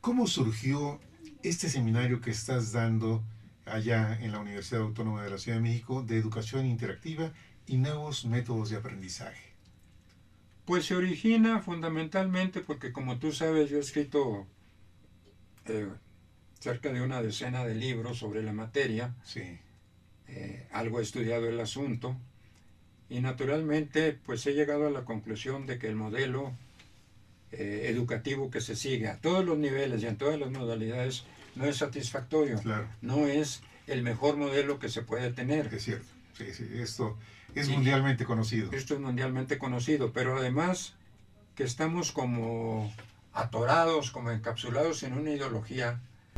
¿cómo surgió este seminario que estás dando allá en la Universidad Autónoma de la Ciudad de México de educación interactiva y nuevos métodos de aprendizaje? Pues se origina fundamentalmente porque, como tú sabes, yo he escrito cerca de una decena de libros sobre la materia. Sí. Algo he estudiado el asunto y naturalmente pues he llegado a la conclusión de que el modelo educativo que se sigue a todos los niveles y en todas las modalidades no es satisfactorio, no es el mejor modelo que se puede tener. Es cierto, sí, esto es mundialmente conocido. Esto es mundialmente conocido, pero además que estamos como atorados, como encapsulados en una ideología